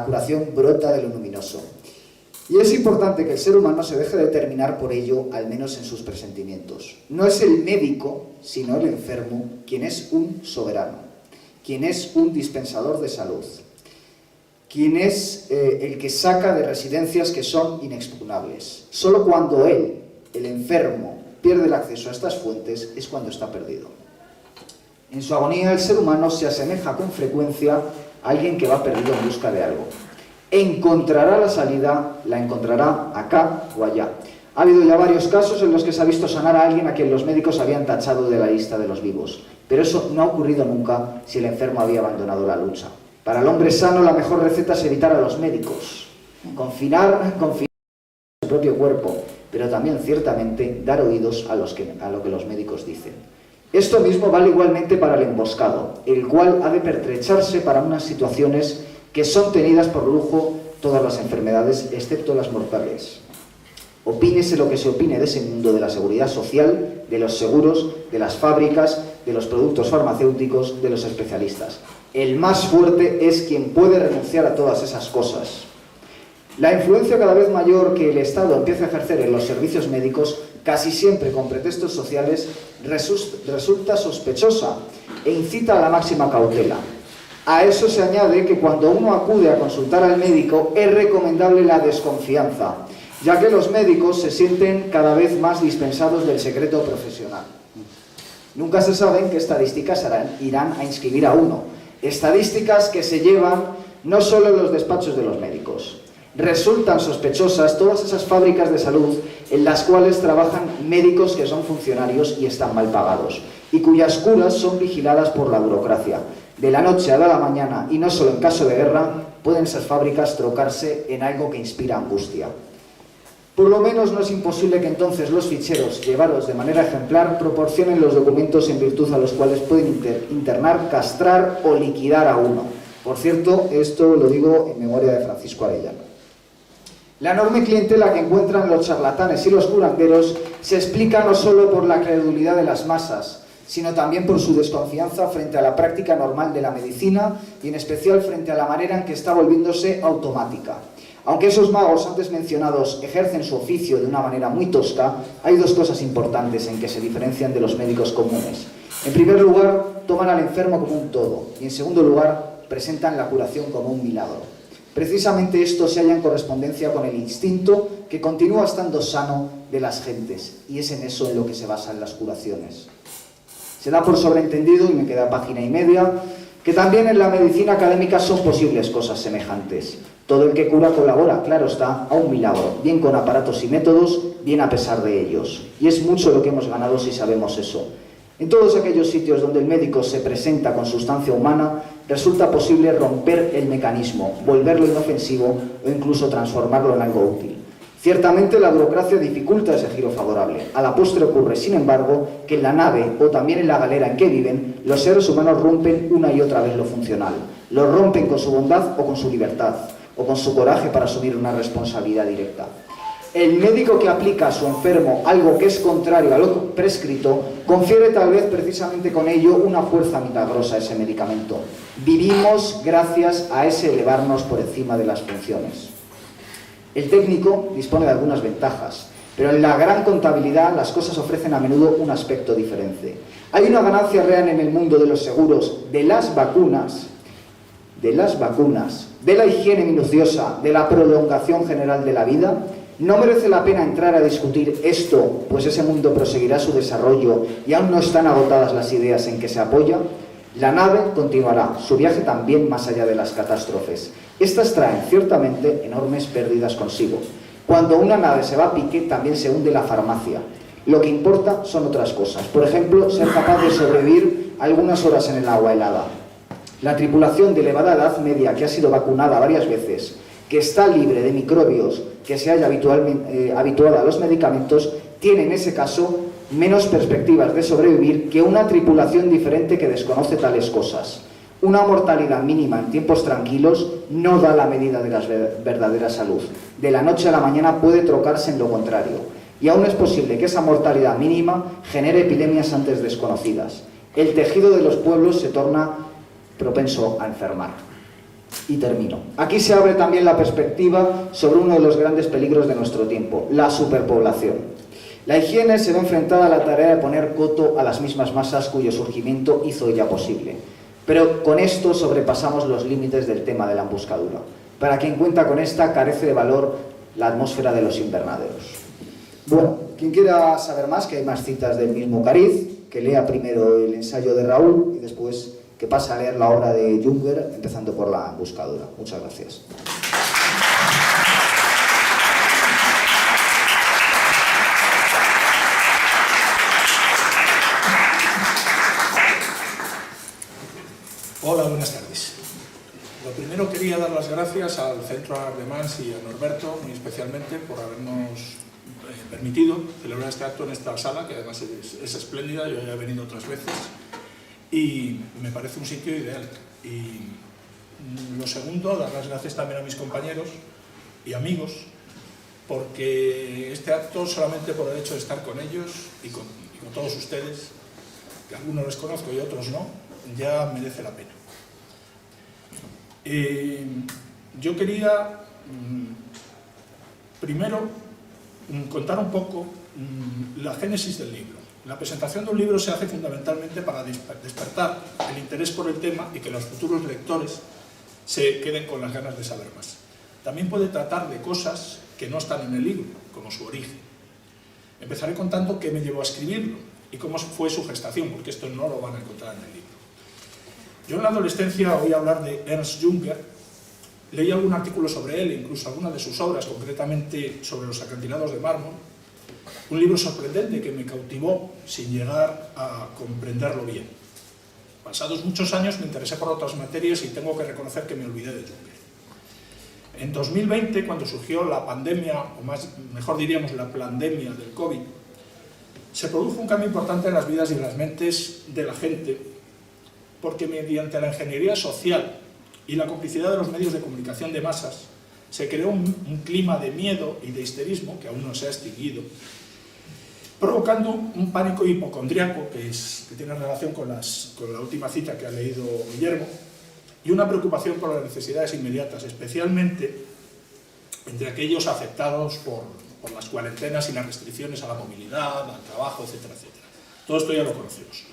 curación brota de lo luminoso. Y es importante que el ser humano se deje determinar por ello, al menos en sus presentimientos. No es el médico, sino el enfermo, quien es un soberano, quien es un dispensador de salud, quien es el que saca de residencias que son inexpugnables. Solo cuando él, el enfermo, pierde el acceso a estas fuentes es cuando está perdido. En su agonía, el ser humano se asemeja con frecuencia a alguien que va perdido en busca de algo. Encontrará la salida, la encontrará acá o allá. Ha habido ya varios casos en los que se ha visto sanar a alguien a quien los médicos habían tachado de la lista de los vivos. Pero eso no ha ocurrido nunca si el enfermo había abandonado la lucha. Para el hombre sano, la mejor receta es evitar a los médicos. Confinar su propio cuerpo, pero también, ciertamente, dar oídos a lo que los médicos dicen. Esto mismo vale igualmente para el emboscado, el cual ha de pertrecharse para unas situaciones que son tenidas por lujo todas las enfermedades, excepto las mortales. Opínese lo que se opine de ese mundo de la seguridad social, de los seguros, de las fábricas, de los productos farmacéuticos, de los especialistas. El más fuerte es quien puede renunciar a todas esas cosas. La influencia cada vez mayor que el Estado empieza a ejercer en los servicios médicos, casi siempre con pretextos sociales, resulta sospechosa e incita a la máxima cautela. A eso se añade que cuando uno acude a consultar al médico es recomendable la desconfianza, ya que los médicos se sienten cada vez más dispensados del secreto profesional. Nunca se sabe en qué estadísticas irán a inscribir a uno. Estadísticas que se llevan no solo en los despachos de los médicos. Resultan sospechosas todas esas fábricas de salud en las cuales trabajan médicos que son funcionarios y están mal pagados, y cuyas curas son vigiladas por la burocracia. De la noche a la mañana, y no solo en caso de guerra, pueden esas fábricas trocarse en algo que inspira angustia. Por lo menos no es imposible que entonces los ficheros, llevados de manera ejemplar, proporcionen los documentos en virtud a los cuales pueden internar, castrar o liquidar a uno. Por cierto, esto lo digo en memoria de Francisco Arellano. La enorme clientela que encuentran los charlatanes y los curanderos se explica no solo por la credulidad de las masas, sino también por su desconfianza frente a la práctica normal de la medicina y en especial frente a la manera en que está volviéndose automática. Aunque esos magos antes mencionados ejercen su oficio de una manera muy tosca, hay dos cosas importantes en que se diferencian de los médicos comunes. En primer lugar, toman al enfermo como un todo y en segundo lugar, presentan la curación como un milagro. Precisamente esto se halla en correspondencia con el instinto que continúa estando sano de las gentes, y es en eso en lo que se basan las curaciones. Se da por sobreentendido, y me queda página y media, que también en la medicina académica son posibles cosas semejantes. Todo el que cura colabora, claro está, a un milagro, bien con aparatos y métodos, bien a pesar de ellos. Y es mucho lo que hemos ganado si sabemos eso. En todos aquellos sitios donde el médico se presenta con sustancia humana, resulta posible romper el mecanismo, volverlo inofensivo o incluso transformarlo en algo útil. Ciertamente la burocracia dificulta ese giro favorable. A la postre ocurre, sin embargo, que en la nave o también en la galera en que viven, los seres humanos rompen una y otra vez lo funcional. Lo rompen con su bondad o con su libertad, o con su coraje para asumir una responsabilidad directa. El médico que aplica a su enfermo algo que es contrario a lo prescrito, confiere tal vez precisamente con ello una fuerza milagrosa a ese medicamento. Vivimos gracias a ese elevarnos por encima de las funciones. El técnico dispone de algunas ventajas, pero en la gran contabilidad las cosas ofrecen a menudo un aspecto diferente. Hay una ganancia real en el mundo de los seguros, de las vacunas, de la higiene minuciosa, de la prolongación general de la vida. No merece la pena entrar a discutir esto, pues ese mundo proseguirá su desarrollo y aún no están agotadas las ideas en que se apoya. La nave continuará, su viaje también más allá de las catástrofes. Estas traen ciertamente enormes pérdidas consigo. Cuando una nave se va a pique, también se hunde la farmacia. Lo que importa son otras cosas. Por ejemplo, ser capaz de sobrevivir algunas horas en el agua helada. La tripulación de elevada edad media que ha sido vacunada varias veces, que está libre de microbios, que se haya habituada a los medicamentos, tiene en ese caso menos perspectivas de sobrevivir que una tripulación diferente que desconoce tales cosas. Una mortalidad mínima en tiempos tranquilos no da la medida de la verdadera salud. De la noche a la mañana puede trocarse en lo contrario. Y aún es posible que esa mortalidad mínima genere epidemias antes desconocidas. El tejido de los pueblos se torna propenso a enfermar. Y termino. Aquí se abre también la perspectiva sobre uno de los grandes peligros de nuestro tiempo, la superpoblación. La higiene se ve enfrentada a la tarea de poner coto a las mismas masas cuyo surgimiento hizo ella posible. Pero con esto sobrepasamos los límites del tema de la emboscadura. Para quien cuenta con esta, carece de valor la atmósfera de los invernaderos. Bueno, quien quiera saber más, que hay más citas del mismo Cariz, que lea primero el ensayo de Raúl y después que pase a leer la obra de Junger, empezando por la emboscadura. Muchas gracias. Hola, buenas tardes. Lo primero quería dar las gracias al Centro Ardemans y a Norberto, muy especialmente, por habernos permitido celebrar este acto en esta sala, que además es espléndida, yo ya he venido otras veces, y me parece un sitio ideal. Y lo segundo, dar las gracias también a mis compañeros y amigos, porque este acto, solamente por el hecho de estar con ellos y con todos ustedes, que algunos les conozco y otros no, ya merece la pena. Yo quería primero contar un poco la génesis del libro. La presentación de un libro se hace fundamentalmente para despertar el interés por el tema y que los futuros lectores se queden con las ganas de saber más. También puede tratar de cosas que no están en el libro, como su origen. Empezaré contando qué me llevó a escribirlo y cómo fue su gestación, porque esto no lo van a encontrar en el libro. Yo en la adolescencia oí hablar de Ernst Junger, leí algún artículo sobre él, incluso algunas de sus obras, concretamente sobre los acantilados de mármol, un libro sorprendente que me cautivó sin llegar a comprenderlo bien. Pasados muchos años me interesé por otras materias y tengo que reconocer que me olvidé de Junger. En 2020, cuando surgió la pandemia, o mejor diríamos la plandemia del COVID, se produjo un cambio importante en las vidas y en las mentes de la gente, porque mediante la ingeniería social y la complicidad de los medios de comunicación de masas, se creó un clima de miedo y de histerismo, que aún no se ha extinguido, provocando un pánico hipocondriaco, que tiene relación con la última cita que ha leído Guillermo, y una preocupación por las necesidades inmediatas, especialmente entre aquellos afectados por las cuarentenas y las restricciones a la movilidad, al trabajo, etcétera, etcétera. Todo esto ya lo conocemos.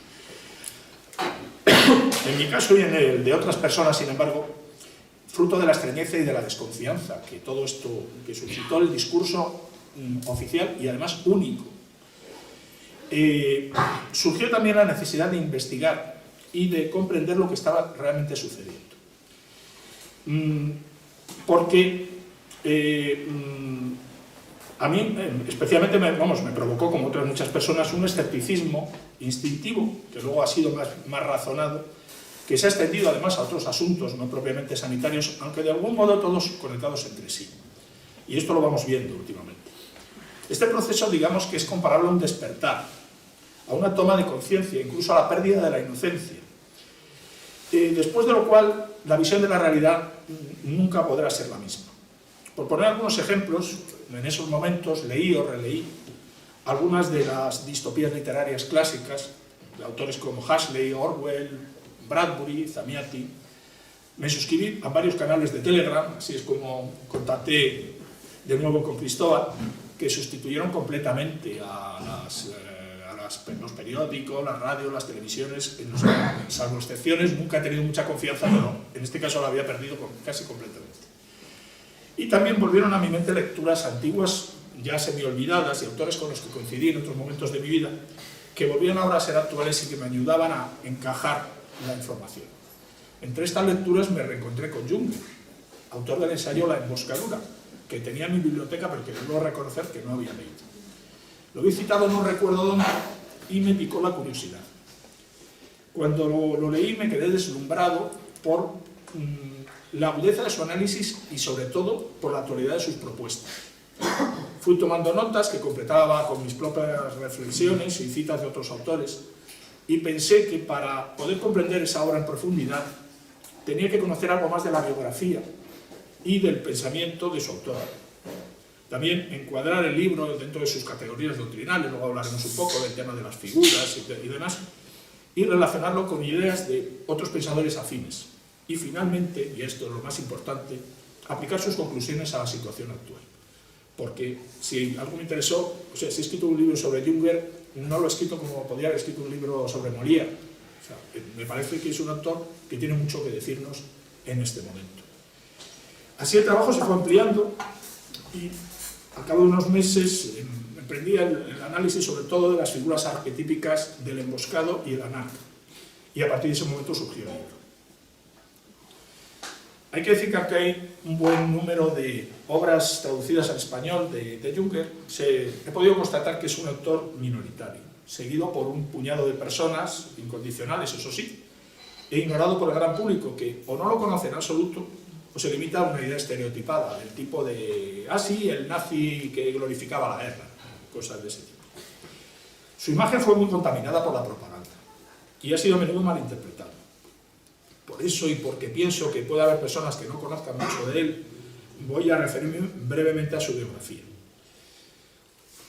En mi caso y en el de otras personas, sin embargo, fruto de la extrañeza y de la desconfianza que todo esto que suscitó el discurso oficial y además único, surgió también la necesidad de investigar y de comprender lo que estaba realmente sucediendo. Porque a mí especialmente me provocó, como otras muchas personas, un escepticismo instintivo, que luego ha sido más razonado, que se ha extendido además a otros asuntos no propiamente sanitarios, aunque de algún modo todos conectados entre sí. Y esto lo vamos viendo últimamente. Este proceso, digamos que es comparable a un despertar, a una toma de conciencia, incluso a la pérdida de la inocencia. Después de lo cual, la visión de la realidad nunca podrá ser la misma. Por poner algunos ejemplos, en esos momentos leí o releí algunas de las distopías literarias clásicas, de autores como Huxley, Orwell, Bradbury, Zamiati. Me suscribí a varios canales de Telegram, así es como contacté de nuevo con Cristóbal, que sustituyeron completamente a los periódicos, las radios, las televisiones, salvo excepciones. Nunca he tenido mucha confianza, pero en este caso la había perdido casi completamente. Y también volvieron a mi mente lecturas antiguas, ya semi-olvidadas, y autores con los que coincidí en otros momentos de mi vida, que volvían ahora a ser actuales y que me ayudaban a encajar la información. Entre estas lecturas me reencontré con Junger, autor del ensayo La emboscadura, que tenía en mi biblioteca, pero que debo reconocer que no había leído. Lo vi citado no recuerdo dónde y me picó la curiosidad. Cuando lo leí me quedé deslumbrado por la agudeza de su análisis y sobre todo por la actualidad de sus propuestas. Fui tomando notas que completaba con mis propias reflexiones y citas de otros autores y pensé que para poder comprender esa obra en profundidad tenía que conocer algo más de la biografía y del pensamiento de su autor. También encuadrar el libro dentro de sus categorías doctrinales, luego hablaremos un poco del tema de las figuras y demás, y relacionarlo con ideas de otros pensadores afines. Y finalmente, y esto es lo más importante, aplicar sus conclusiones a la situación actual. Porque si algo me interesó, o sea, si he escrito un libro sobre Junger, no lo he escrito como podría haber escrito un libro sobre Molière. O sea, me parece que es un autor que tiene mucho que decirnos en este momento. Así el trabajo se fue ampliando y al cabo de unos meses emprendí el análisis sobre todo de las figuras arquetípicas del emboscado y el anarca. Y a partir de ese momento surgió el libro. Hay que decir que aquí hay un buen número de obras traducidas al español de Junger. He podido constatar que es un autor minoritario, seguido por un puñado de personas, incondicionales, eso sí, e ignorado por el gran público, que o no lo conoce en absoluto, o se limita a una idea estereotipada, del tipo de, sí, el nazi que glorificaba la guerra, cosas de ese tipo. Su imagen fue muy contaminada por la propaganda, y ha sido a menudo malinterpretada. Por eso, y porque pienso que puede haber personas que no conozcan mucho de él, voy a referirme brevemente a su biografía.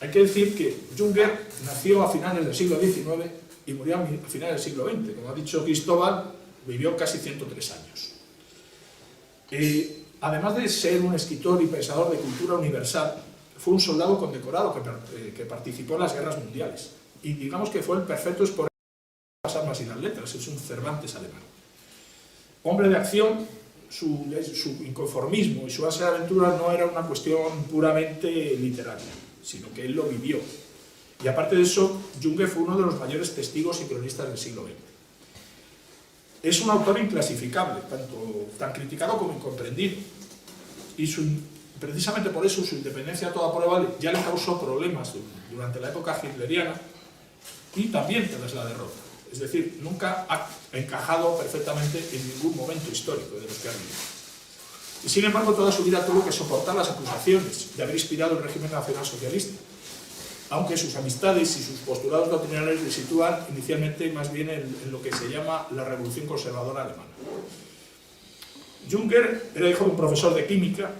Hay que decir que Junger nació a finales del siglo XIX y murió a finales del siglo XX. Como ha dicho Cristóbal, vivió casi 103 años. Además de ser un escritor y pensador de cultura universal, fue un soldado condecorado que participó en las guerras mundiales. Y digamos que fue el perfecto exponente de las armas y las letras, es un Cervantes alemán. Hombre de acción, su inconformismo y su ansia de aventura no era una cuestión puramente literaria, sino que él lo vivió. Y aparte de eso, Junger fue uno de los mayores testigos y cronistas del siglo XX. Es un autor inclasificable, tan criticado como incomprendido. Y precisamente por eso su independencia a toda prueba ya le causó problemas durante la época hitleriana y también tras la derrota. Es decir, nunca ha encajado perfectamente en ningún momento histórico de los que ha vivido. Y sin embargo, toda su vida tuvo que soportar las acusaciones de haber inspirado el régimen nacionalsocialista, aunque sus amistades y sus postulados doctrinales le sitúan inicialmente más bien en lo que se llama la revolución conservadora alemana. Junger era hijo de un profesor de química,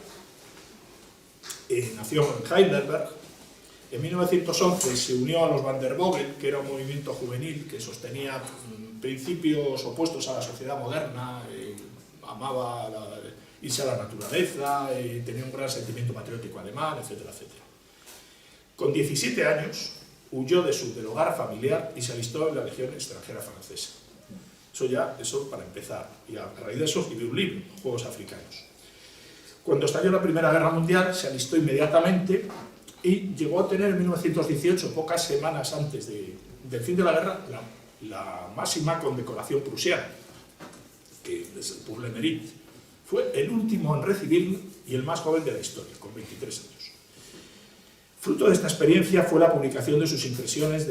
nació en Heidelberg. En 1911 se unió a los Van der Vogel, que era un movimiento juvenil que sostenía principios opuestos a la sociedad moderna, amaba irse a la naturaleza, tenía un gran sentimiento patriótico alemán, etcétera, etcétera. Con 17 años huyó del hogar familiar y se alistó en la Legión extranjera francesa. Eso para empezar. Y a raíz de eso escribió un libro, Juegos Africanos. Cuando estalló la Primera Guerra Mundial, se alistó inmediatamente y llegó a tener en 1918, pocas semanas antes del fin de la guerra, la máxima condecoración prusiana, que es el Pour le Mérite. Fue el último en recibirlo y el más joven de la historia, con 23 años. Fruto de esta experiencia fue la publicación de sus impresiones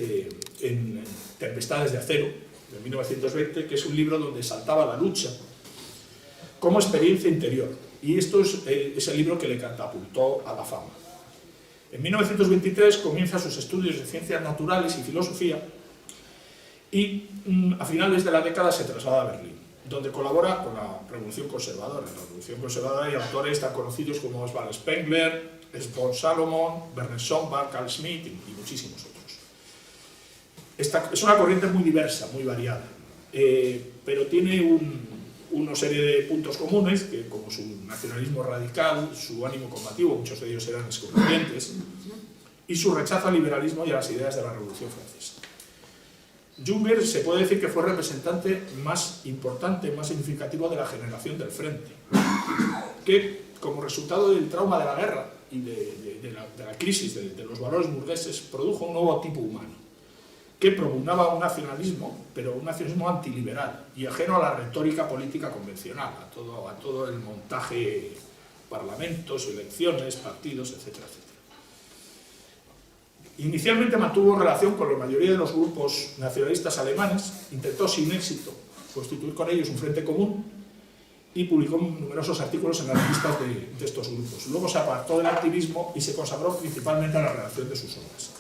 en Tempestades de Acero, de 1920, que es un libro donde saltaba la lucha como experiencia interior. Y esto es el libro que le catapultó a la fama. En 1923 comienza sus estudios de ciencias naturales y filosofía y a finales de la década se traslada a Berlín, donde colabora con la Revolución Conservadora. En la Revolución Conservadora hay autores tan conocidos como Oswald Spengler, von Salomon, Werner Sombart, Carl Schmitt y muchísimos otros. Es una corriente muy diversa, muy variada, pero tiene una serie de puntos comunes, que como su nacionalismo radical, su ánimo combativo, muchos de ellos eran excluyentes, y su rechazo al liberalismo y a las ideas de la Revolución Francesa. Junger se puede decir que fue el representante más importante, más significativo de la generación del Frente, que como resultado del trauma de la guerra y de la crisis de los valores burgueses, produjo un nuevo tipo humano, que propugnaba un nacionalismo, pero un nacionalismo antiliberal y ajeno a la retórica política convencional, a todo el montaje, parlamentos, elecciones, partidos, etcétera, etcétera. Inicialmente mantuvo relación con la mayoría de los grupos nacionalistas alemanes, intentó sin éxito constituir con ellos un frente común y publicó numerosos artículos en las revistas de estos grupos. Luego se apartó del activismo y se consagró principalmente a la redacción de sus obras.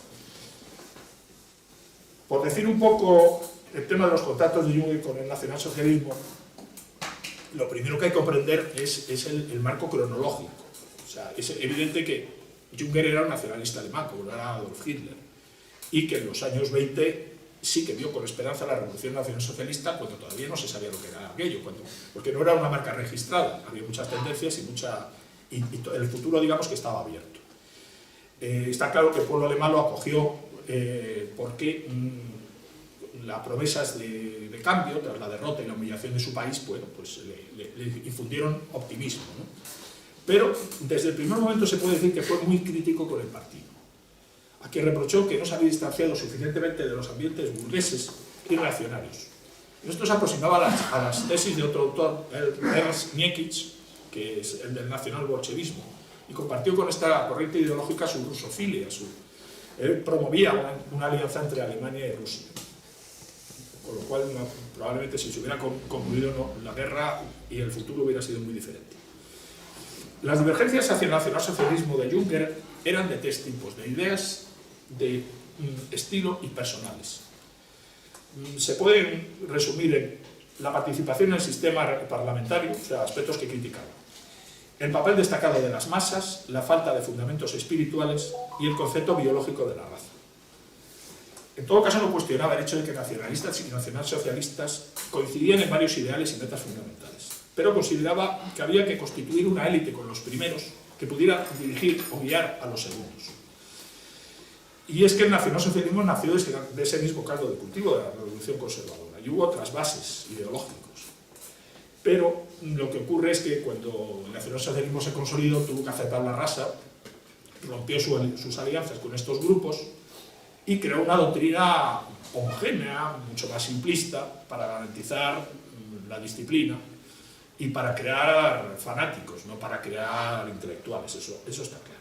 Por decir un poco el tema de los contactos de Jung con el nacionalsocialismo, lo primero que hay que comprender es el marco cronológico. O sea, es evidente que Jünger era un nacionalista alemán, como lo era Adolf Hitler, y que en los años 20 sí que vio con esperanza la revolución nacionalsocialista cuando todavía no se sabía lo que era aquello, porque no era una marca registrada, había muchas tendencias y el futuro, digamos, que estaba abierto. Está claro que el pueblo alemán lo acogió porque las promesas de cambio, tras la derrota y la humillación de su país, bueno, pues le infundieron optimismo, ¿no? Pero desde el primer momento se puede decir que fue muy crítico con el partido, a quien reprochó que no se había distanciado suficientemente de los ambientes burgueses y reaccionarios. Esto se aproximaba a las tesis de otro autor, Ernst Niekisch, que es el del nacional-bolchevismo, y compartió con esta corriente ideológica su rusofilia. Él promovía una alianza entre Alemania y Rusia, con lo cual probablemente si se hubiera concluido la guerra y el futuro hubiera sido muy diferente. Las divergencias hacia el nacionalsocialismo de Jünger eran de tres tipos, de ideas, de estilo y personales. Se pueden resumir en la participación en el sistema parlamentario, o sea, aspectos que criticaba, el papel destacado de las masas, la falta de fundamentos espirituales y el concepto biológico de la raza. En todo caso, no cuestionaba el hecho de que nacionalistas y nacionalsocialistas coincidían en varios ideales y metas fundamentales, pero consideraba que había que constituir una élite con los primeros que pudiera dirigir o guiar a los segundos. Y es que el nacionalsocialismo nació de ese mismo caldo de cultivo de la revolución conservadora, y hubo otras bases ideológicas. Pero lo que ocurre es que cuando el nacionalsocialismo se consolidó, tuvo que aceptar la raza, rompió sus alianzas con estos grupos y creó una doctrina homogénea, mucho más simplista, para garantizar la disciplina y para crear fanáticos, no para crear intelectuales, eso está claro.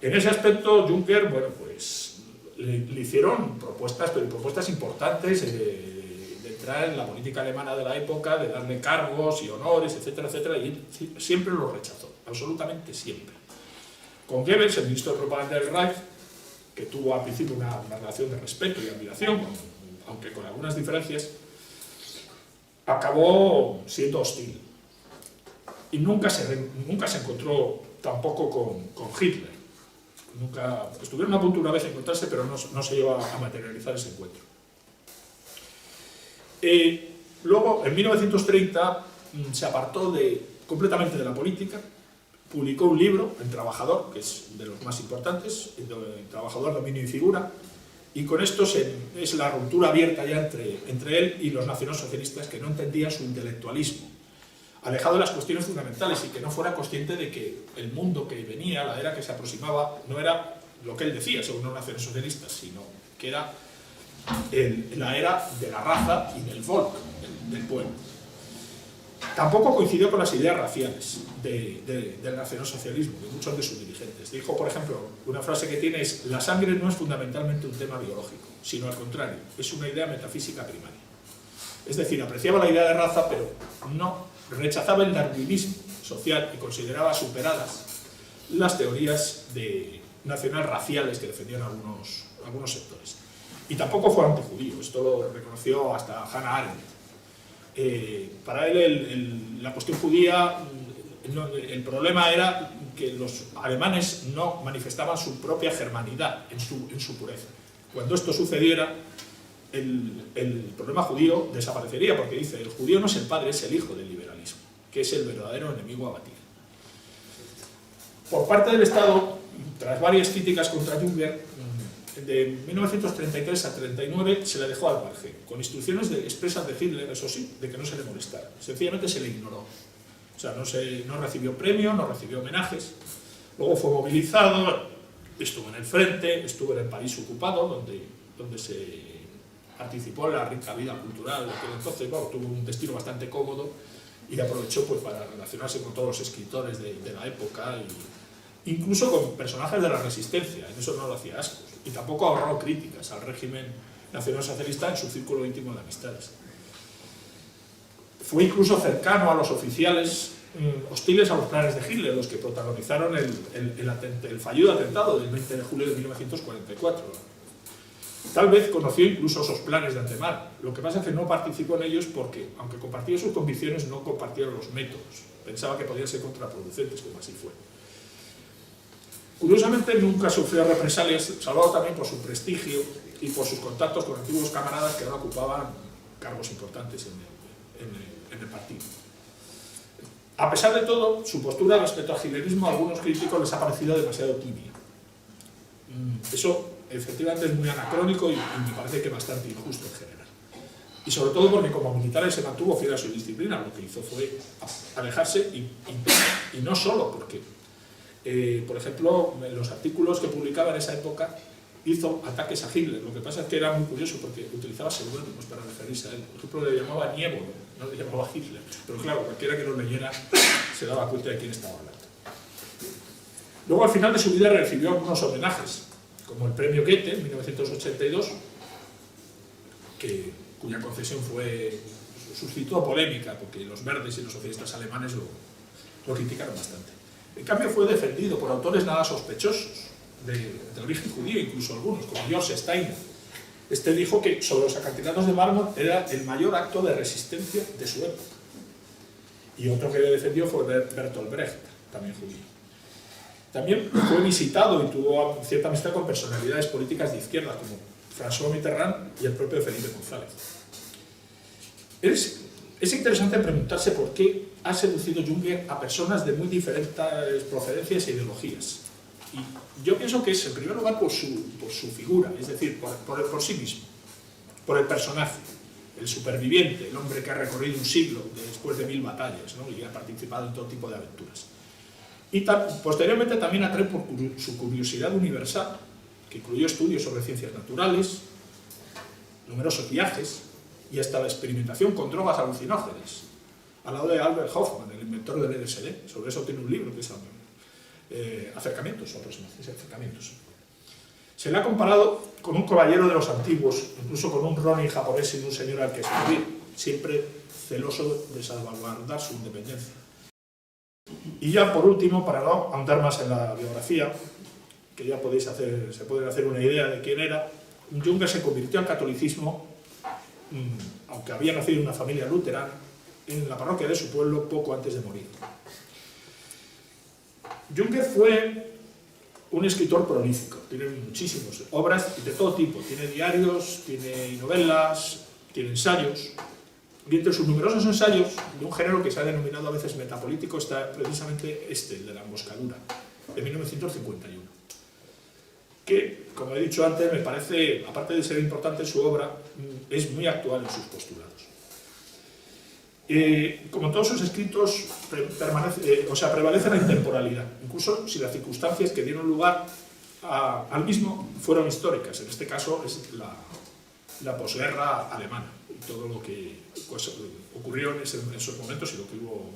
En ese aspecto, Jünger, bueno, pues le hicieron propuestas, pero propuestas importantes de entrar en la política alemana de la época, de darle cargos y honores, etcétera, etcétera, y él siempre lo rechazó, absolutamente siempre. Con Goebbels, el ministro de propaganda del Reich, que tuvo al principio una relación de respeto y admiración, aunque con algunas diferencias, acabó siendo hostil. Y nunca se encontró tampoco con Hitler. Estuvieron a punto una vez de encontrarse, pero no se llegó a materializar ese encuentro. Luego, en 1930, se apartó completamente de la política, publicó un libro, El Trabajador, que es de los más importantes, El Trabajador, Dominio y Figura, y con esto es la ruptura abierta ya entre él y los nacionalsocialistas, que no entendían su intelectualismo, alejado de las cuestiones fundamentales y que no fuera consciente de que el mundo que venía, la era que se aproximaba, no era lo que él decía, según los nacionalsocialistas, sino que era la era de la raza y del Volk, del pueblo. Tampoco coincidió con las ideas raciales del nacionalsocialismo, de muchos de sus dirigentes. Dijo, por ejemplo, una frase que tiene es: la sangre no es fundamentalmente un tema biológico, sino al contrario, es una idea metafísica primaria. Es decir, apreciaba la idea de raza, pero rechazaba el darwinismo social y consideraba superadas las teorías nacional-raciales que defendían algunos sectores. Y tampoco fue antijudío, esto lo reconoció hasta Hannah Arendt. Para él la cuestión judía, el problema era que los alemanes no manifestaban su propia germanidad en su pureza. Cuando esto sucediera, el problema judío desaparecería, porque dice, el judío no es el padre, es el hijo del liberalismo, que es el verdadero enemigo a batir. Por parte del Estado, tras varias críticas contra Jünger, de 1933 a 39 se le dejó al margen, con instrucciones expresas de Hitler, eso sí, de que no se le molestara. Sencillamente se le ignoró. O sea, no recibió premio, no recibió homenajes. Luego fue movilizado, estuvo en el frente, estuvo en el París ocupado, donde se participó en la rica vida cultural de aquel entonces. Bueno, tuvo un destino bastante cómodo y aprovechó pues para relacionarse con todos los escritores de la época incluso con personajes de la resistencia, en eso no lo hacía ascos, y tampoco ahorró críticas al régimen nacionalsocialista en su círculo íntimo de amistades. Fue incluso cercano a los oficiales hostiles a los planes de Hitler, los que protagonizaron el fallido atentado del 20 de julio de 1944. Tal vez conoció incluso esos planes de antemano. Lo que pasa es que no participó en ellos porque, aunque compartía sus convicciones, no compartía los métodos. Pensaba que podían ser contraproducentes, como así fue. Curiosamente, nunca sufrió represalias, salvado también por su prestigio y por sus contactos con antiguos camaradas que ahora ocupaban cargos importantes en el partido. A pesar de todo, su postura respecto al hitlerismo a algunos críticos les ha parecido demasiado tibia. Eso efectivamente es muy anacrónico y me parece que bastante injusto en general. Y sobre todo porque como militares se mantuvo fiel a su disciplina, lo que hizo fue alejarse y no solo porque, por ejemplo, en los artículos que publicaba en esa época hizo ataques a Hitler. Lo que pasa es que era muy curioso porque utilizaba seudónimos para referirse a él. Por ejemplo, le llamaba Niébolo, no le llamaba Hitler. Pero claro, cualquiera que lo leyera se daba cuenta de quién estaba hablando. Luego, al final de su vida, recibió algunos homenajes, como el premio Goethe en 1982, cuya concesión suscitó polémica, porque los verdes y los socialistas alemanes lo criticaron bastante. En cambio, fue defendido por autores nada sospechosos, de origen judío, incluso algunos, como George Steiner. Este dijo que sobre los acantilados de mármol era el mayor acto de resistencia de su época. Y otro que le defendió fue Bertolt Brecht, también judío. También fue visitado y tuvo cierta amistad con personalidades políticas de izquierda, como François Mitterrand y el propio Felipe González. Es interesante preguntarse por qué ha seducido Junger a personas de muy diferentes procedencias e ideologías. Y yo pienso que es, en primer lugar, por su figura, es decir, por sí mismo, por el personaje, el superviviente, el hombre que ha recorrido un siglo después de 1000 batallas, ¿no? Y ha participado en todo tipo de aventuras. Y posteriormente también atrae por su curiosidad universal, que incluyó estudios sobre ciencias naturales, numerosos viajes y hasta la experimentación con drogas alucinógenas, al lado de Albert Hoffman, el inventor del LSD. Sobre eso tiene un libro que se llama Acercamientos o Aproximaciones y Acercamientos. Se le ha comparado con un caballero de los antiguos, incluso con un ronin japonés y un señor al que escribir, siempre celoso de salvaguardar su independencia. Y ya por último, para no ahondar más en la biografía, que ya se pueden hacer una idea de quién era, Junger se convirtió al catolicismo, aunque había nacido en una familia luterana, en la parroquia de su pueblo poco antes de morir. Junger fue un escritor prolífico, tiene muchísimas obras de todo tipo, tiene diarios, tiene novelas, tiene ensayos, y entre sus numerosos ensayos, de un género que se ha denominado a veces metapolítico, está precisamente el de la emboscadura, de 1951, que, como he dicho antes, me parece, aparte de ser importante en su obra, es muy actual en sus postulados. Como todos sus escritos, prevalece la intemporalidad, incluso si las circunstancias que dieron lugar al mismo fueron históricas. En este caso es la posguerra alemana y todo lo que ocurrió en esos momentos y lo que hubo,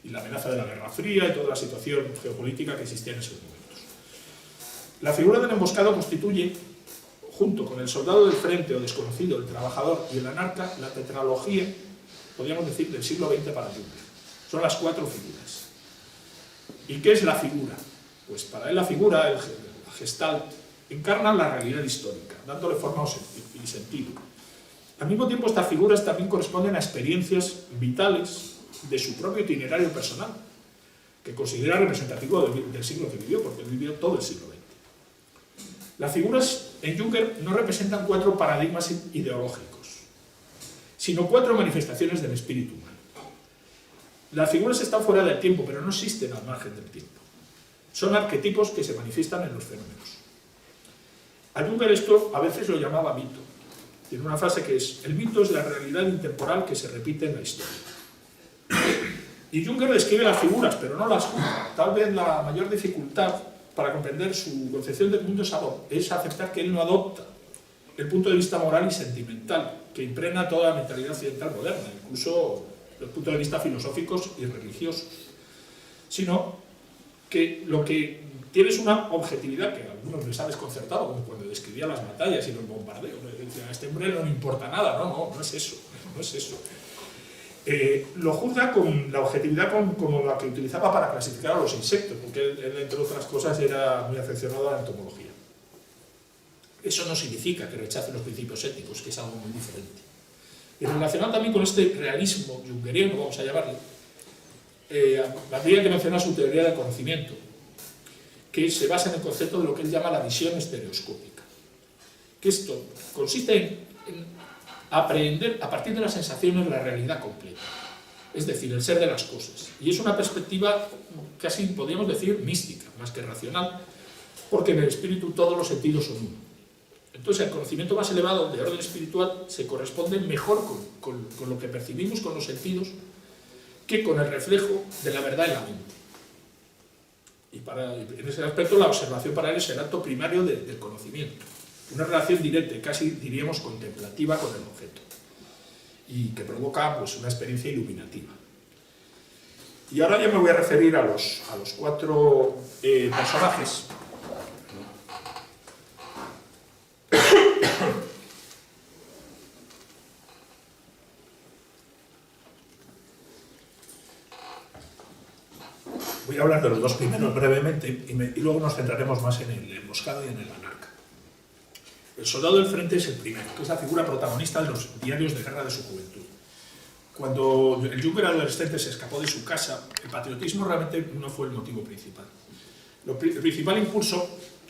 y la amenaza de la Guerra Fría y toda la situación geopolítica que existía en esos momentos. La figura del emboscado constituye, junto con el soldado del frente o desconocido, el trabajador y el anarca, la tetralogía, podríamos decir, del siglo XX para Junger. Son las 4 figuras. ¿Y qué es la figura? Pues para él la figura, la Gestalt, encarna la realidad histórica, dándole forma y sentido. Al mismo tiempo, estas figuras también corresponden a experiencias vitales de su propio itinerario personal, que considera representativo del siglo que vivió, porque él vivió todo el siglo XX. Las figuras en Junger no representan 4 paradigmas ideológicos, sino 4 manifestaciones del espíritu humano. Las figuras están fuera del tiempo, pero no existen al margen del tiempo. Son arquetipos que se manifiestan en los fenómenos. A Junger esto a veces lo llamaba mito. Tiene una frase que es: el mito es la realidad intemporal que se repite en la historia. Y Junger describe las figuras, pero no las juzga. Tal vez la mayor dificultad para comprender su concepción del mundo es aceptar que él no adopta el punto de vista moral y sentimental que impregna toda la mentalidad occidental moderna, incluso los puntos de vista filosóficos y religiosos, sino que lo que tienes una objetividad que a algunos les ha desconcertado, como cuando describía las batallas y los bombardeos. Decía, a este hombre no le importa nada. No es eso, no es eso. Lo juzga con la objetividad como la que utilizaba para clasificar a los insectos, porque él, entre otras cosas, era muy aficionado a la entomología. Eso no significa que rechace los principios éticos, que es algo muy diferente. Y relacionado también con este realismo jungeriano, vamos a llamarle, habría que mencionar su teoría del conocimiento, que se basa en el concepto de lo que él llama la visión estereoscópica. Que esto consiste en aprehender a partir de las sensaciones la realidad completa, es decir, el ser de las cosas. Y es una perspectiva casi, podríamos decir, mística, más que racional, porque en el espíritu todos los sentidos son uno. Entonces el conocimiento más elevado de orden espiritual se corresponde mejor con lo que percibimos con los sentidos que con el reflejo de la verdad en la mente. Y en ese aspecto la observación para él es el acto primario del conocimiento, una relación directa, casi diríamos contemplativa con el objeto, y que provoca pues, una experiencia iluminativa. Y ahora ya me voy a referir a los 4 personajes. Voy a hablar de los 2 primeros brevemente y luego nos centraremos más en el emboscado y en el anarca. El soldado del frente es el primero, que es la figura protagonista de los diarios de guerra de su juventud. Cuando el Juncker adolescente se escapó de su casa, el patriotismo realmente no fue el motivo principal. El principal impulso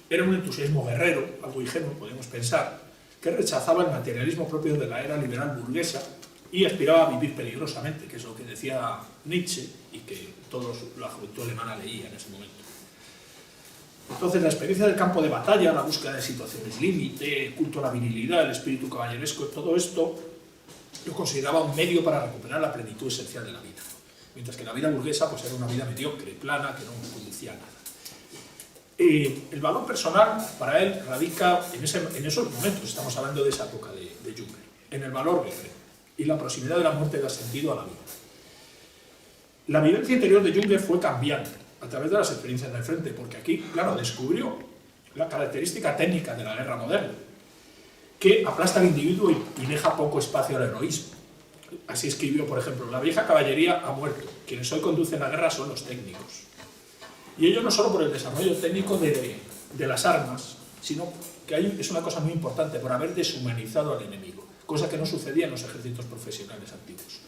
era un entusiasmo guerrero, algo ingenuo, podemos pensar, que rechazaba el materialismo propio de la era liberal burguesa y aspiraba a vivir peligrosamente, que es lo que decía Nietzsche y que toda la juventud alemana leía en ese momento. Entonces, la experiencia del campo de batalla, la búsqueda de situaciones límite, el culto a la virilidad, el espíritu caballeresco, todo esto lo consideraba un medio para recuperar la plenitud esencial de la vida. Mientras que la vida burguesa pues, era una vida mediocre, plana, que no conducía a nada. El valor personal para él radica en esos momentos, estamos hablando de esa época de Juncker, en el valor guerrero y la proximidad de la muerte da sentido a la vida. La vivencia interior de Juncker fue cambiante a través de las experiencias del frente, porque aquí, claro, descubrió la característica técnica de la guerra moderna, que aplasta al individuo y deja poco espacio al heroísmo. Así escribió, por ejemplo, la vieja caballería ha muerto, quienes hoy conducen la guerra son los técnicos. Y ello no solo por el desarrollo técnico de las armas, sino que es una cosa muy importante, por haber deshumanizado al enemigo, cosa que no sucedía en los ejércitos profesionales antiguos.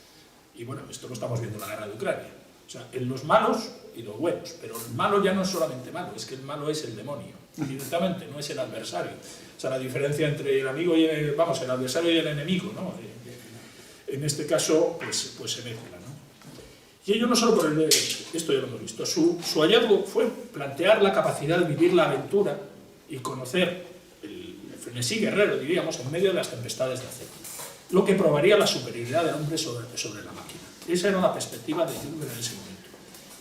Y bueno, esto lo estamos viendo en la guerra de Ucrania. O sea, en los malos y los buenos, pero el malo ya no es solamente malo, es que el malo es el demonio, directamente, no es el adversario. O sea, la diferencia entre el amigo y el adversario y el enemigo, ¿no? En este caso, pues se mezcla, ¿no? Y ello no solo por esto ya lo hemos visto, su hallazgo fue plantear la capacidad de vivir la aventura y conocer el frenesí guerrero, diríamos, en medio de las tempestades de acero, lo que probaría la superioridad del hombre sobre la máquina. Esa era la perspectiva de Juncker en ese momento,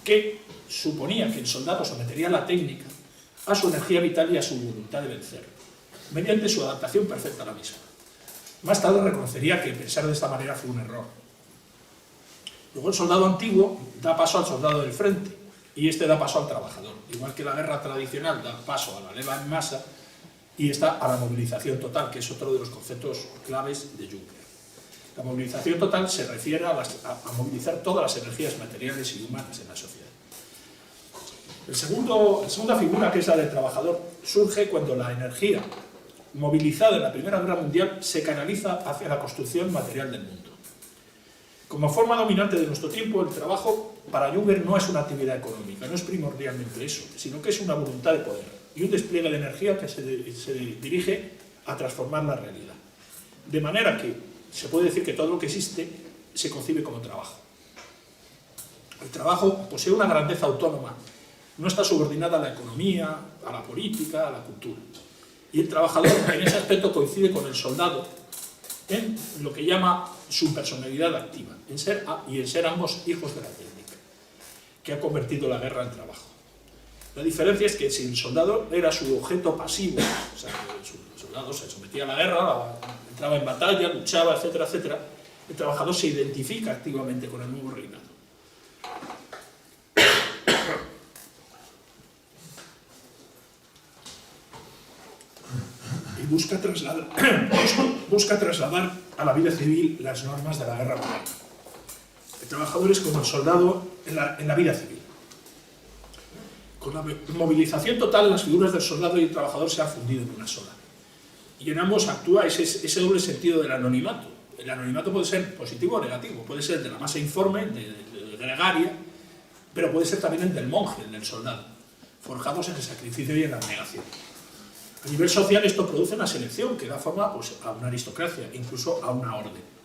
que suponía que el soldado sometería la técnica a su energía vital y a su voluntad de vencer, mediante su adaptación perfecta a la misma. Más tarde reconocería que pensar de esta manera fue un error. Luego el soldado antiguo da paso al soldado del frente, y este da paso al trabajador. Igual que la guerra tradicional da paso a la leva en masa, y esta a la movilización total, que es otro de los conceptos claves de Juncker. La movilización total se refiere a movilizar todas las energías materiales y humanas en la sociedad. La segunda figura, que es la del trabajador, surge cuando la energía movilizada en la Primera Guerra Mundial se canaliza hacia la construcción material del mundo. Como forma dominante de nuestro tiempo, el trabajo para Juncker no es una actividad económica, no es primordialmente eso, sino que es una voluntad de poder y un despliegue de energía que se dirige a transformar la realidad. De manera que se puede decir que todo lo que existe se concibe como trabajo. El trabajo posee una grandeza autónoma, no está subordinada a la economía, a la política, a la cultura. Y el trabajador en ese aspecto coincide con el soldado en lo que llama su personalidad activa, en ser ambos hijos de la técnica, que ha convertido la guerra en trabajo. La diferencia es que si el soldado era su objeto pasivo, o sea, el soldado se sometía a la guerra, entraba en batalla, luchaba, etcétera, etcétera, el trabajador se identifica activamente con el nuevo reinado. busca trasladar a la vida civil las normas de la guerra moderna. El trabajador es como el soldado en la vida civil. Con la movilización total, las figuras del soldado y el trabajador se han fundido en una sola. Y en ambos actúa ese doble sentido del anonimato. El anonimato puede ser positivo o negativo, puede ser de la masa informe, de gregaria, pero puede ser también el del monje, el del soldado, forjados en el sacrificio y en la abnegación. A nivel social esto produce una selección que da forma pues, a una aristocracia, incluso a una orden.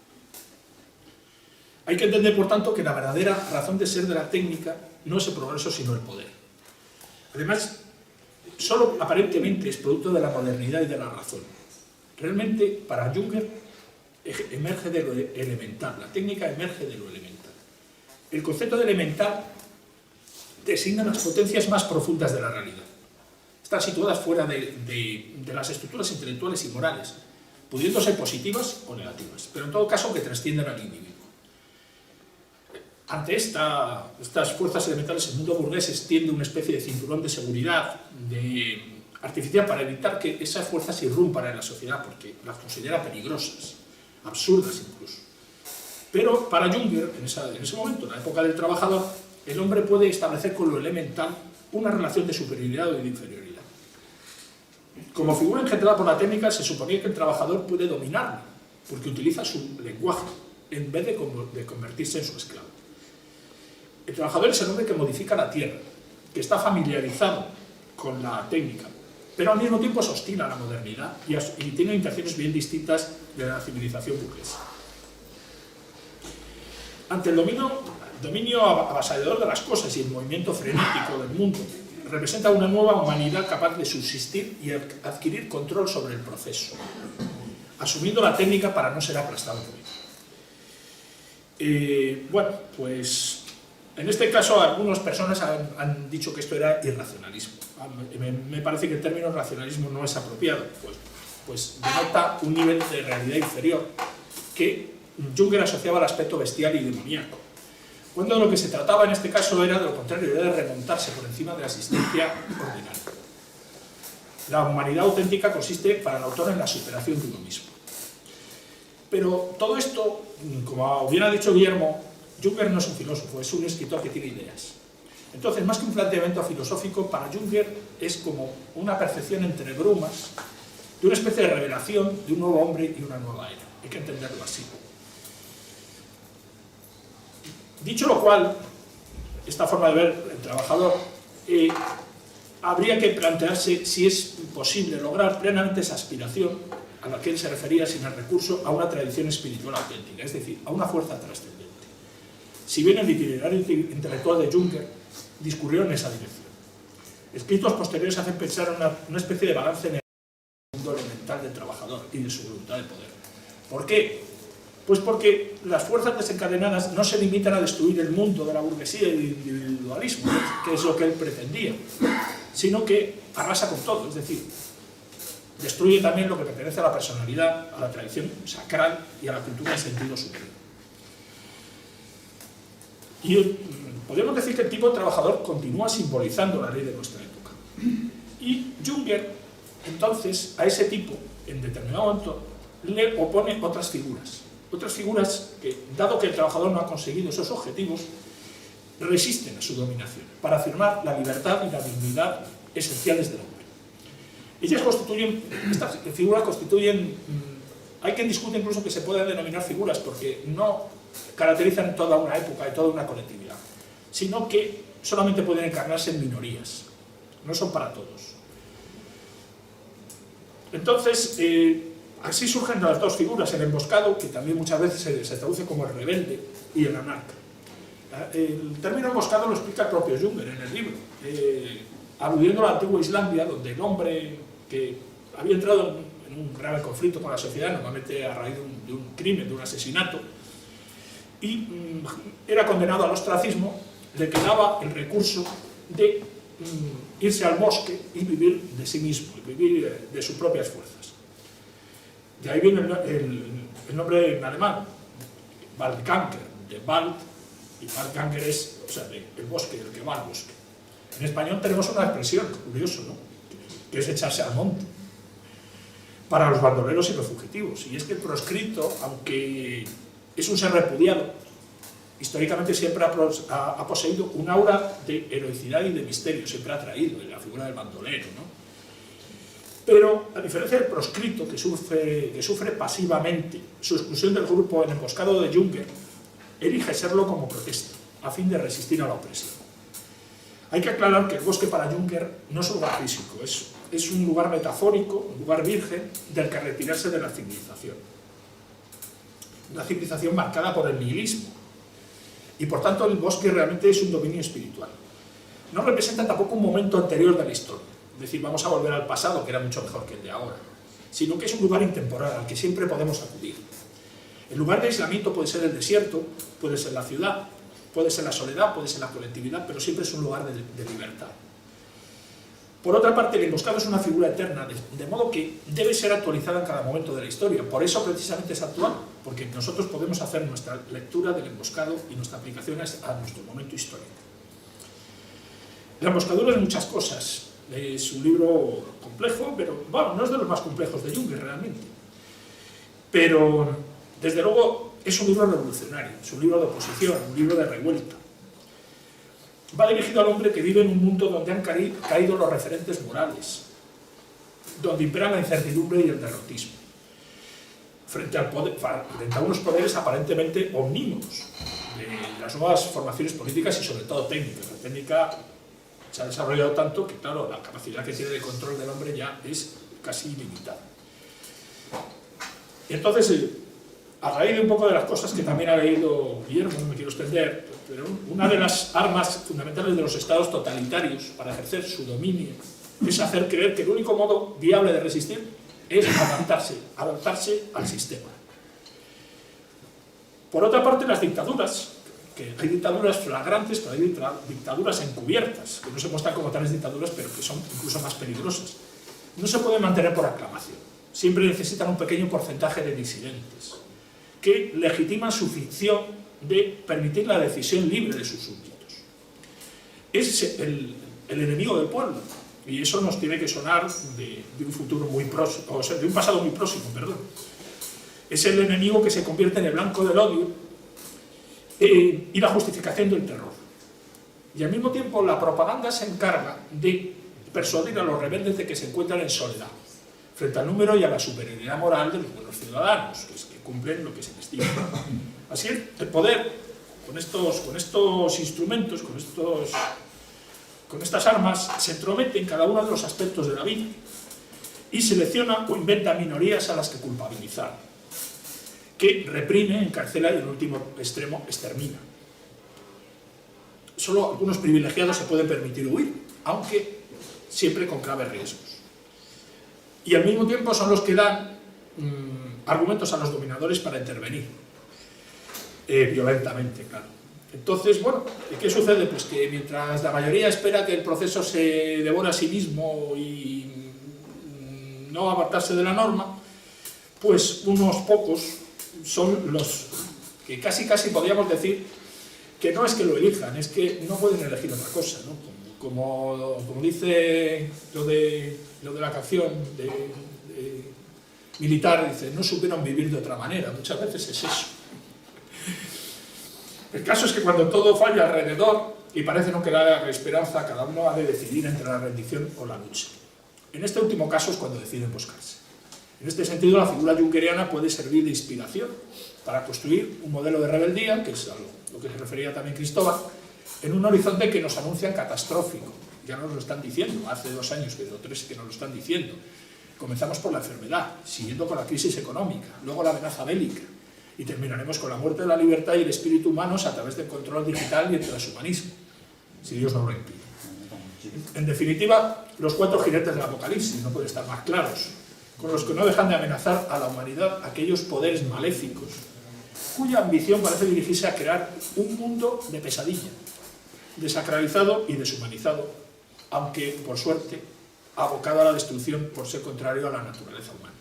Hay que entender, por tanto, que la verdadera razón de ser de la técnica no es el progreso, sino el poder. Además, solo aparentemente es producto de la modernidad y de la razón. Realmente, para Junger, emerge de lo elemental, la técnica emerge de lo elemental. El concepto de elemental designa las potencias más profundas de la realidad. Están situadas fuera de las estructuras intelectuales y morales, pudiendo ser positivas o negativas, pero en todo caso que trascienden al individuo. Ante estas fuerzas elementales, el mundo burgués extiende una especie de cinturón de seguridad artificial para evitar que esas fuerzas irrumpan en la sociedad, porque las considera peligrosas, absurdas incluso. Pero para Junger, en ese momento, en la época del trabajador, el hombre puede establecer con lo elemental una relación de superioridad o de inferioridad. Como figura engendrada por la técnica, se suponía que el trabajador puede dominarla, porque utiliza su lenguaje, en vez de convertirse en su esclavo. El trabajador es el hombre que modifica la tierra, que está familiarizado con la técnica, pero al mismo tiempo es hostil a la modernidad y tiene intenciones bien distintas de la civilización burguesa. Ante el dominio avasallador de las cosas y el movimiento frenético del mundo, representa una nueva humanidad capaz de subsistir y adquirir control sobre el proceso, asumiendo la técnica para no ser aplastado por ella. Bueno, pues en este caso algunas personas han dicho que esto era irracionalismo. Me parece que el término racionalismo no es apropiado, pues denota un nivel de realidad inferior que Junger asociaba al aspecto bestial y demoníaco, cuando lo que se trataba en este caso era de lo contrario, era de remontarse por encima de la existencia ordinaria. La humanidad auténtica consiste para el autor en la superación de uno mismo. Pero todo esto, como bien ha dicho Guillermo, Junger no es un filósofo, es un escritor que tiene ideas. Entonces, más que un planteamiento filosófico, para Junger es como una percepción entre brumas de una especie de revelación de un nuevo hombre y una nueva era. Hay que entenderlo así. Dicho lo cual, esta forma de ver el trabajador, habría que plantearse si es posible lograr plenamente esa aspiración a la que él se refería sin el recurso a una tradición espiritual auténtica, es decir, a una fuerza trascendente. Si bien el itinerario intelectual de Junger discurrió en esa dirección. Escritos posteriores hacen pensar en una especie de balance en el mundo elemental del trabajador y de su voluntad de poder. ¿Por qué? Pues porque las fuerzas desencadenadas no se limitan a destruir el mundo de la burguesía y del individualismo, que es lo que él pretendía, sino que arrasa con todo, es decir, destruye también lo que pertenece a la personalidad, a la tradición sacral y a la cultura en sentido superior. Y podemos decir que el tipo de trabajador continúa simbolizando la ley de nuestra época. Y Junger, entonces, a ese tipo, en determinado momento, le opone otras figuras que, dado que el trabajador no ha conseguido esos objetivos, resisten a su dominación, para afirmar la libertad y la dignidad esenciales del hombre. Estas figuras constituyen, hay quien discute incluso que se pueden denominar figuras, porque no caracterizan toda una época y toda una colectividad, sino que solamente pueden encarnarse en minorías, no son para todos. Entonces, así surgen las dos figuras, el emboscado, que también muchas veces se traduce como el rebelde, y el anarca. El término emboscado lo explica el propio Junger en el libro, aludiendo a la antigua Islandia, donde el hombre que había entrado en un grave conflicto con la sociedad, normalmente a raíz de un crimen, de un asesinato, y era condenado al ostracismo, le quedaba el recurso de irse al bosque y vivir de sí mismo, y vivir de sus propias fuerzas. De ahí viene el nombre en alemán, Waldganker, de Wald, y Waldganker es, o sea, el bosque, el que va al bosque. En español tenemos una expresión, curioso, ¿no?, que es echarse al monte. para los bandoleros y los fugitivos. Y es que el proscrito, aunque es un ser repudiado, históricamente siempre ha poseído un aura de heroicidad y de misterio, siempre ha traído en la figura del bandolero, ¿no? Pero, a diferencia del proscrito, que sufre pasivamente su exclusión del grupo en emboscado de Junger, elige serlo como protesta, a fin de resistir a la opresión. Hay que aclarar que el bosque para Junger no es un lugar físico, es un lugar metafórico, un lugar virgen, del que retirarse de la civilización. Una civilización marcada por el nihilismo. Y por tanto el bosque realmente es un dominio espiritual. No representa tampoco un momento anterior de la historia, es decir, vamos a volver al pasado, que era mucho mejor que el de ahora, sino que es un lugar intemporal al que siempre podemos acudir. El lugar de aislamiento puede ser el desierto, puede ser la ciudad, puede ser la soledad, puede ser la colectividad, pero siempre es un lugar de libertad. Por otra parte, el emboscado es una figura eterna, de modo que debe ser actualizada en cada momento de la historia. Por eso precisamente es actual, porque nosotros podemos hacer nuestra lectura del emboscado y nuestra aplicación a nuestro momento histórico. La emboscadura es muchas cosas. Es un libro complejo, pero bueno, no es de los más complejos de Junger realmente. Pero, desde luego, es un libro revolucionario, es un libro de oposición, un libro de revuelta. Va dirigido al hombre que vive en un mundo donde han caído los referentes morales, donde imperan la incertidumbre y el derrotismo, frente a unos poderes aparentemente omnímodos de las nuevas formaciones políticas y sobre todo técnicas. La técnica se ha desarrollado tanto que, claro, la capacidad que tiene de control del hombre ya es casi ilimitada. Y entonces, a raíz de un poco de las cosas que también ha leído Guillermo, no me quiero extender, pero una de las armas fundamentales de los estados totalitarios para ejercer su dominio es hacer creer que el único modo viable de resistir es adaptarse al sistema. Por otra parte, las dictaduras, que hay dictaduras flagrantes, pero hay dictaduras encubiertas, que no se muestran como tales dictaduras, pero que son incluso más peligrosas, no se pueden mantener por aclamación. Siempre necesitan un pequeño porcentaje de disidentes, que legitiman su ficción de permitir la decisión libre de sus súbditos. Es el enemigo del pueblo, y eso nos tiene que sonar de un futuro muy próximo, o sea, de un pasado muy próximo, perdón. Es el enemigo que se convierte en el blanco del odio y la justificación del terror. Y al mismo tiempo la propaganda se encarga de persuadir a los rebeldes de que se encuentran en soledad, frente al número y a la superioridad moral de los buenos ciudadanos, que cumplen lo que se les dice. Así el poder, con estos instrumentos, con estas armas, se entromete en cada uno de los aspectos de la vida y selecciona o inventa minorías a las que culpabilizar, que reprime, encarcela y en último extremo extermina. Solo algunos privilegiados se pueden permitir huir, aunque siempre con graves riesgos. Y al mismo tiempo son los que dan argumentos a los dominadores para intervenir violentamente, claro. Entonces, bueno, ¿qué sucede? Pues que mientras la mayoría espera que el proceso se devore a sí mismo y no apartarse de la norma, pues unos pocos son los que casi podríamos decir que no es que lo elijan, es que no pueden elegir otra cosa, ¿no? Como dice lo de la canción militar, dice, no supieron vivir de otra manera, muchas veces es eso. El caso es que cuando todo falla alrededor y parece no quedar esperanza, cada uno ha de decidir entre la rendición o la lucha. En este último caso es cuando deciden buscarse. En este sentido, la figura jungeriana puede servir de inspiración para construir un modelo de rebeldía, que es a lo que se refería también Cristóbal, en un horizonte que nos anuncian catastrófico. Ya nos lo están diciendo, hace 2 años o 3 que nos lo están diciendo. Comenzamos por la enfermedad, siguiendo con la crisis económica, luego la amenaza bélica, y terminaremos con la muerte de la libertad y el espíritu humanos a través del control digital y el transhumanismo, si Dios no lo impide. En definitiva, los 4 jinetes del Apocalipsis no pueden estar más claros, con los que no dejan de amenazar a la humanidad aquellos poderes maléficos, cuya ambición parece dirigirse a crear un mundo de pesadilla, desacralizado y deshumanizado, aunque, por suerte, abocado a la destrucción por ser contrario a la naturaleza humana.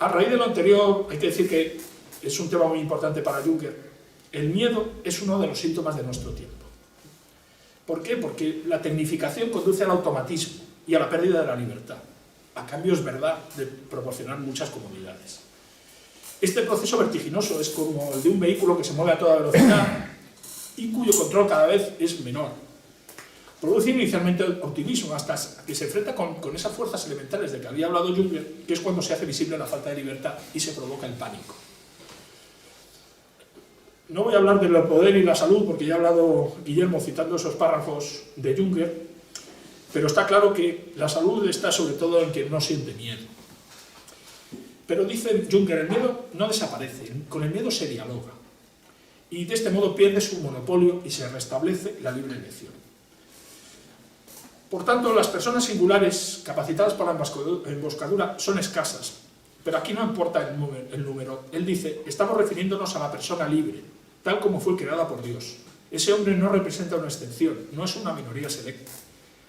A raíz de lo anterior, hay que decir que es un tema muy importante para Junger. El miedo es uno de los síntomas de nuestro tiempo. ¿Por qué? Porque la tecnificación conduce al automatismo y a la pérdida de la libertad. A cambio, es verdad, de proporcionar muchas comodidades. Este proceso vertiginoso es como el de un vehículo que se mueve a toda velocidad y cuyo control cada vez es menor. Produce inicialmente optimismo hasta que se enfrenta con esas fuerzas elementales de que había hablado Junger, que es cuando se hace visible la falta de libertad y se provoca el pánico. No voy a hablar del poder y la salud, porque ya ha hablado Guillermo citando esos párrafos de Junger, pero está claro que la salud está sobre todo en quien no siente miedo. Pero dice Junger, el miedo no desaparece, con el miedo se dialoga, y de este modo pierde su monopolio y se restablece la libre elección. Por tanto, las personas singulares capacitadas para la emboscadura son escasas, pero aquí no importa el número. Él dice, estamos refiriéndonos a la persona libre, tal como fue creada por Dios. Ese hombre no representa una excepción, no es una minoría selecta.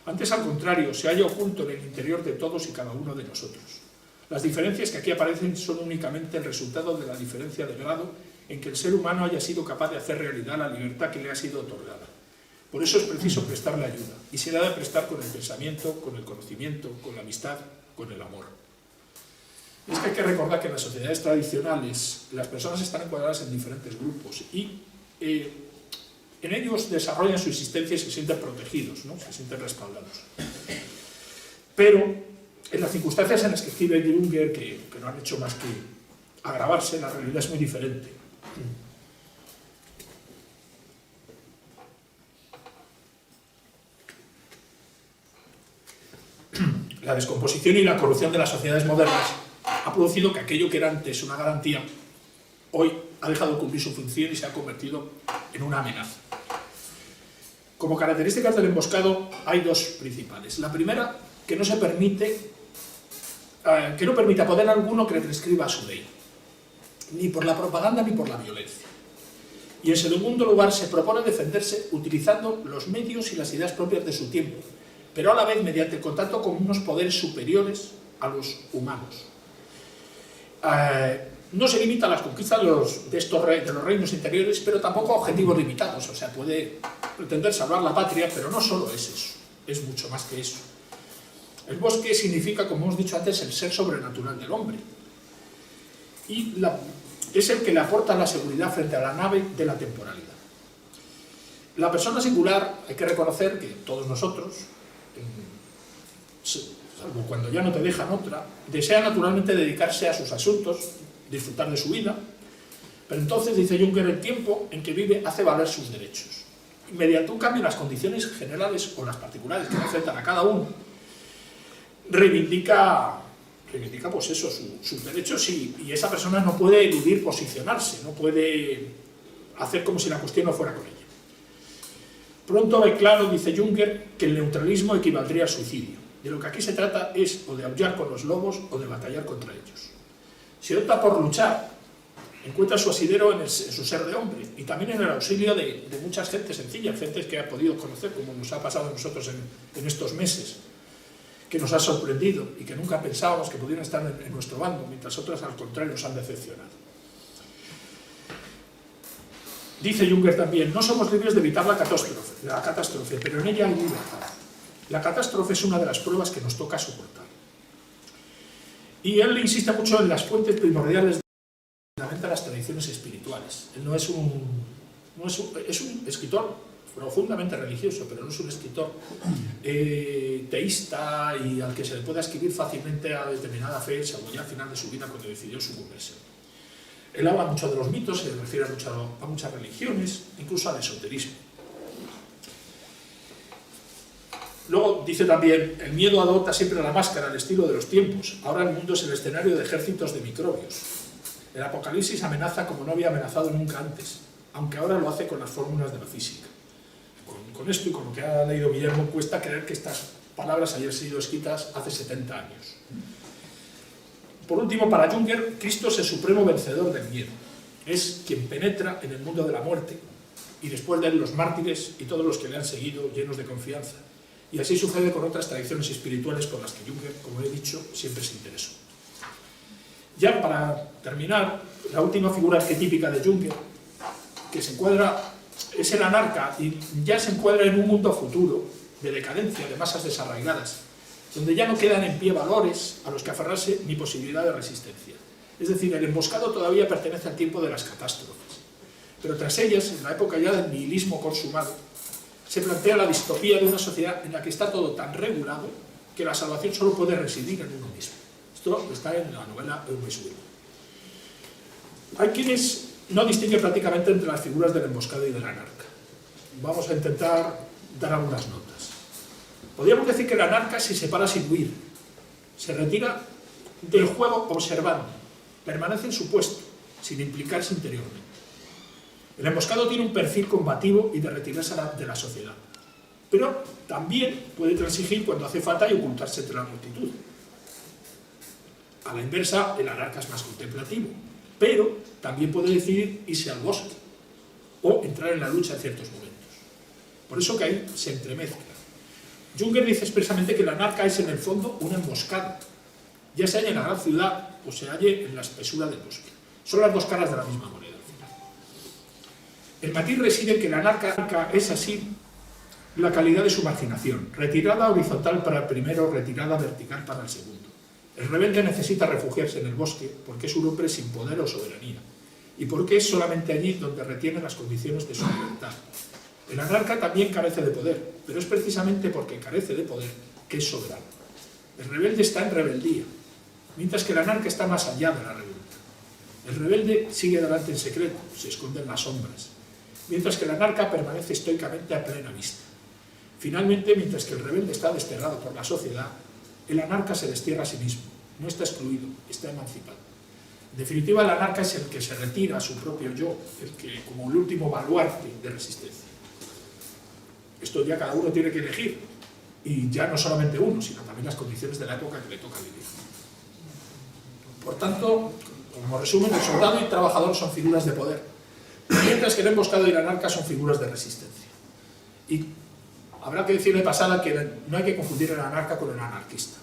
Antes, al contrario, se halla oculto en el interior de todos y cada uno de nosotros. Las diferencias que aquí aparecen son únicamente el resultado de la diferencia de grado en que el ser humano haya sido capaz de hacer realidad la libertad que le ha sido otorgada. Por eso es preciso prestarle ayuda, y se la ha de prestar con el pensamiento, con el conocimiento, con la amistad, con el amor. Es que hay que recordar que en las sociedades tradicionales las personas están encuadradas en diferentes grupos y en ellos desarrollan su existencia y se sienten protegidos, ¿no? Se sienten respaldados. Pero en las circunstancias en las que escribe Junger, que no han hecho más que agravarse, la realidad es muy diferente. La descomposición y la corrupción de las sociedades modernas ha producido que aquello que era antes una garantía, hoy ha dejado de cumplir su función y se ha convertido en una amenaza. Como características del emboscado hay dos principales. La primera, que no permite a poder alguno que le prescriba su ley, ni por la propaganda ni por la violencia. Y en segundo lugar, se propone defenderse utilizando los medios y las ideas propias de su tiempo, pero a la vez mediante el contacto con unos poderes superiores a los humanos. No se limita a las conquistas de los reinos interiores, pero tampoco a objetivos limitados. O sea, puede pretender salvar la patria, pero no solo es eso, es mucho más que eso. El bosque significa, como hemos dicho antes, el ser sobrenatural del hombre. Y es el que le aporta la seguridad frente a la nave de la temporalidad. La persona singular, hay que reconocer que todos nosotros, salvo cuando ya no te dejan otra, desea naturalmente dedicarse a sus asuntos, disfrutar de su vida, pero entonces, dice Junger, el tiempo en que vive hace valer sus derechos. Y mediante un cambio en las condiciones generales o las particulares que le afectan a cada uno, reivindica pues eso, sus derechos y esa persona no puede eludir posicionarse, no puede hacer como si la cuestión no fuera con ella. Pronto ve claro, dice Junger, que el neutralismo equivaldría al suicidio. De lo que aquí se trata es o de aullar con los lobos o de batallar contra ellos. Si opta por luchar, encuentra su asidero en su ser de hombre y también en el auxilio de muchas gentes sencillas, gentes que ha podido conocer, como nos ha pasado a nosotros en estos meses, que nos ha sorprendido y que nunca pensábamos que pudieran estar en nuestro bando, mientras otras al contrario nos han decepcionado. Dice Junger también, no somos libres de evitar la catástrofe, pero en ella hay libertad. La catástrofe es una de las pruebas que nos toca soportar. Y él insiste mucho en las fuentes primordiales de las tradiciones espirituales. Él es un escritor profundamente religioso, pero no es un escritor teísta y al que se le pueda escribir fácilmente a determinada fe, salvo ya al final de su vida cuando decidió su conversión. Él habla mucho de los mitos, se refiere a muchas religiones, incluso al esoterismo. Luego dice también, el miedo adopta siempre la máscara al estilo de los tiempos. Ahora el mundo es el escenario de ejércitos de microbios. El apocalipsis amenaza como no había amenazado nunca antes, aunque ahora lo hace con las fórmulas de la física. Con esto y con lo que ha leído Guillermo, cuesta creer que estas palabras hayan sido escritas hace 70 años. Por último, para Junger, Cristo es el supremo vencedor del miedo. Es quien penetra en el mundo de la muerte y después de él los mártires y todos los que le han seguido llenos de confianza. Y así sucede con otras tradiciones espirituales por las que Junger, como he dicho, siempre se interesó. Ya para terminar, la última figura arquetípica de Junger, que se encuadra, es el anarca y ya se encuadra en un mundo futuro, de decadencia, de masas desarraigadas, donde ya no quedan en pie valores a los que aferrarse ni posibilidad de resistencia. Es decir, el emboscado todavía pertenece al tiempo de las catástrofes, pero tras ellas, en la época ya del nihilismo consumado, se plantea la distopía de una sociedad en la que está todo tan regulado que la salvación solo puede residir en uno mismo. Esto está en la novela Eumeswil. Hay quienes no distinguen prácticamente entre las figuras del emboscado y del anarca. Vamos a intentar dar algunas notas. Podríamos decir que el anarca se separa sin huir, se retira del juego observando, permanece en su puesto, sin implicarse interiormente. El emboscado tiene un perfil combativo y de retirarse de la sociedad, pero también puede transigir cuando hace falta y ocultarse entre la multitud. A la inversa, el anarca es más contemplativo, pero también puede decidir irse al bosque o entrar en la lucha en ciertos momentos. Por eso que ahí se entremezcla. Junger dice expresamente que el anarca es en el fondo una emboscada, ya se halle en la gran ciudad o se halle en la espesura del bosque. Son las dos caras de la misma moneda. El matiz reside en que el anarca es así la calidad de su marginación, retirada horizontal para el primero, retirada vertical para el segundo. El rebelde necesita refugiarse en el bosque porque es un hombre sin poder o soberanía, y porque es solamente allí donde retiene las condiciones de su libertad. El anarca también carece de poder, pero es precisamente porque carece de poder que es soberano. El rebelde está en rebeldía, mientras que el anarca está más allá de la rebeldía. El rebelde sigue adelante en secreto, se esconde en las sombras, mientras que el anarca permanece estoicamente a plena vista. Finalmente, mientras que el rebelde está desterrado por la sociedad, el anarca se destierra a sí mismo, no está excluido, está emancipado. En definitiva, el anarca es el que se retira a su propio yo, el que como el último baluarte de resistencia. Esto ya cada uno tiene que elegir, y ya no solamente uno, sino también las condiciones de la época que le toca vivir. Por tanto, como resumen, el soldado y el trabajador son figuras de poder, mientras que el emboscado y el anarca son figuras de resistencia. Y habrá que decir de pasada que no hay que confundir el anarca con el anarquista.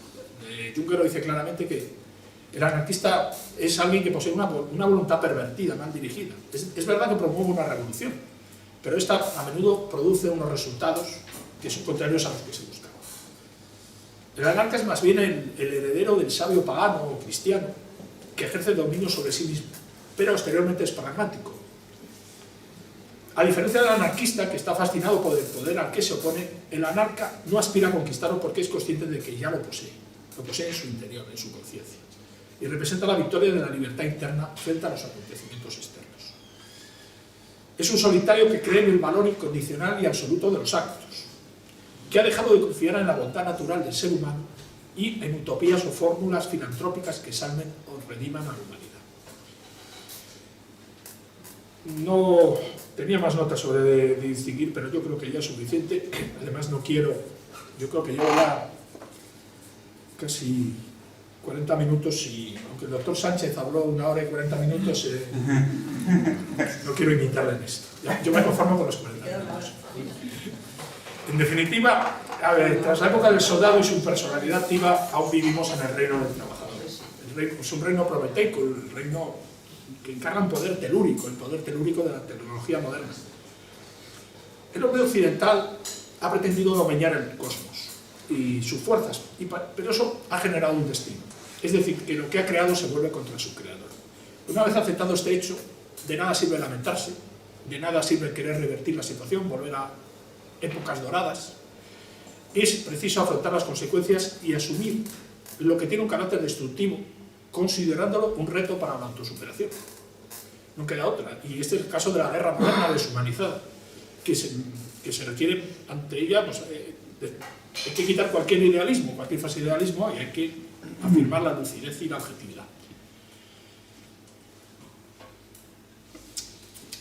Junger lo dice claramente que el anarquista es alguien que posee una voluntad pervertida, mal dirigida. Es verdad que promueve una revolución, pero esta a menudo produce unos resultados que son contrarios a los que se buscan. El anarca es más bien el heredero del sabio pagano o cristiano que ejerce dominio sobre sí mismo, pero exteriormente es pragmático. A diferencia del anarquista, que está fascinado por el poder al que se opone, el anarca no aspira a conquistarlo porque es consciente de que ya lo posee en su interior, en su conciencia, y representa la victoria de la libertad interna frente a los acontecimientos externos. Es un solitario que cree en el valor incondicional y absoluto de los actos, que ha dejado de confiar en la bondad natural del ser humano y en utopías o fórmulas filantrópicas que salven o rediman a la humanidad. No tenía más notas sobre distinguir, pero yo creo que ya es suficiente. Además yo creo que llevo ya casi 40 minutos y aunque el doctor Sánchez habló 1 hora y 40 minutos, no quiero imitarle en esto. Yo me conformo con los 40 minutos. En definitiva, tras la época del soldado y su personalidad activa, aún vivimos en el reino del trabajador. Es un reino prometeico, el reino que encarna un poder telúrico, el poder telúrico de la tecnología moderna. El hombre occidental ha pretendido domeñar el cosmos y sus fuerzas, pero eso ha generado un destino. Es decir, que lo que ha creado se vuelve contra su creador. Una vez aceptado este hecho, de nada sirve lamentarse, de nada sirve querer revertir la situación, volver a épocas doradas. Es preciso afrontar las consecuencias y asumir lo que tiene un carácter destructivo, considerándolo un reto para la autosuperación. No queda otra, y este es el caso de la guerra moderna deshumanizada, que se requiere ante ella, pues, hay que quitar cualquier idealismo, cualquier falso idealismo, y hay que afirmar la lucidez y la objetividad.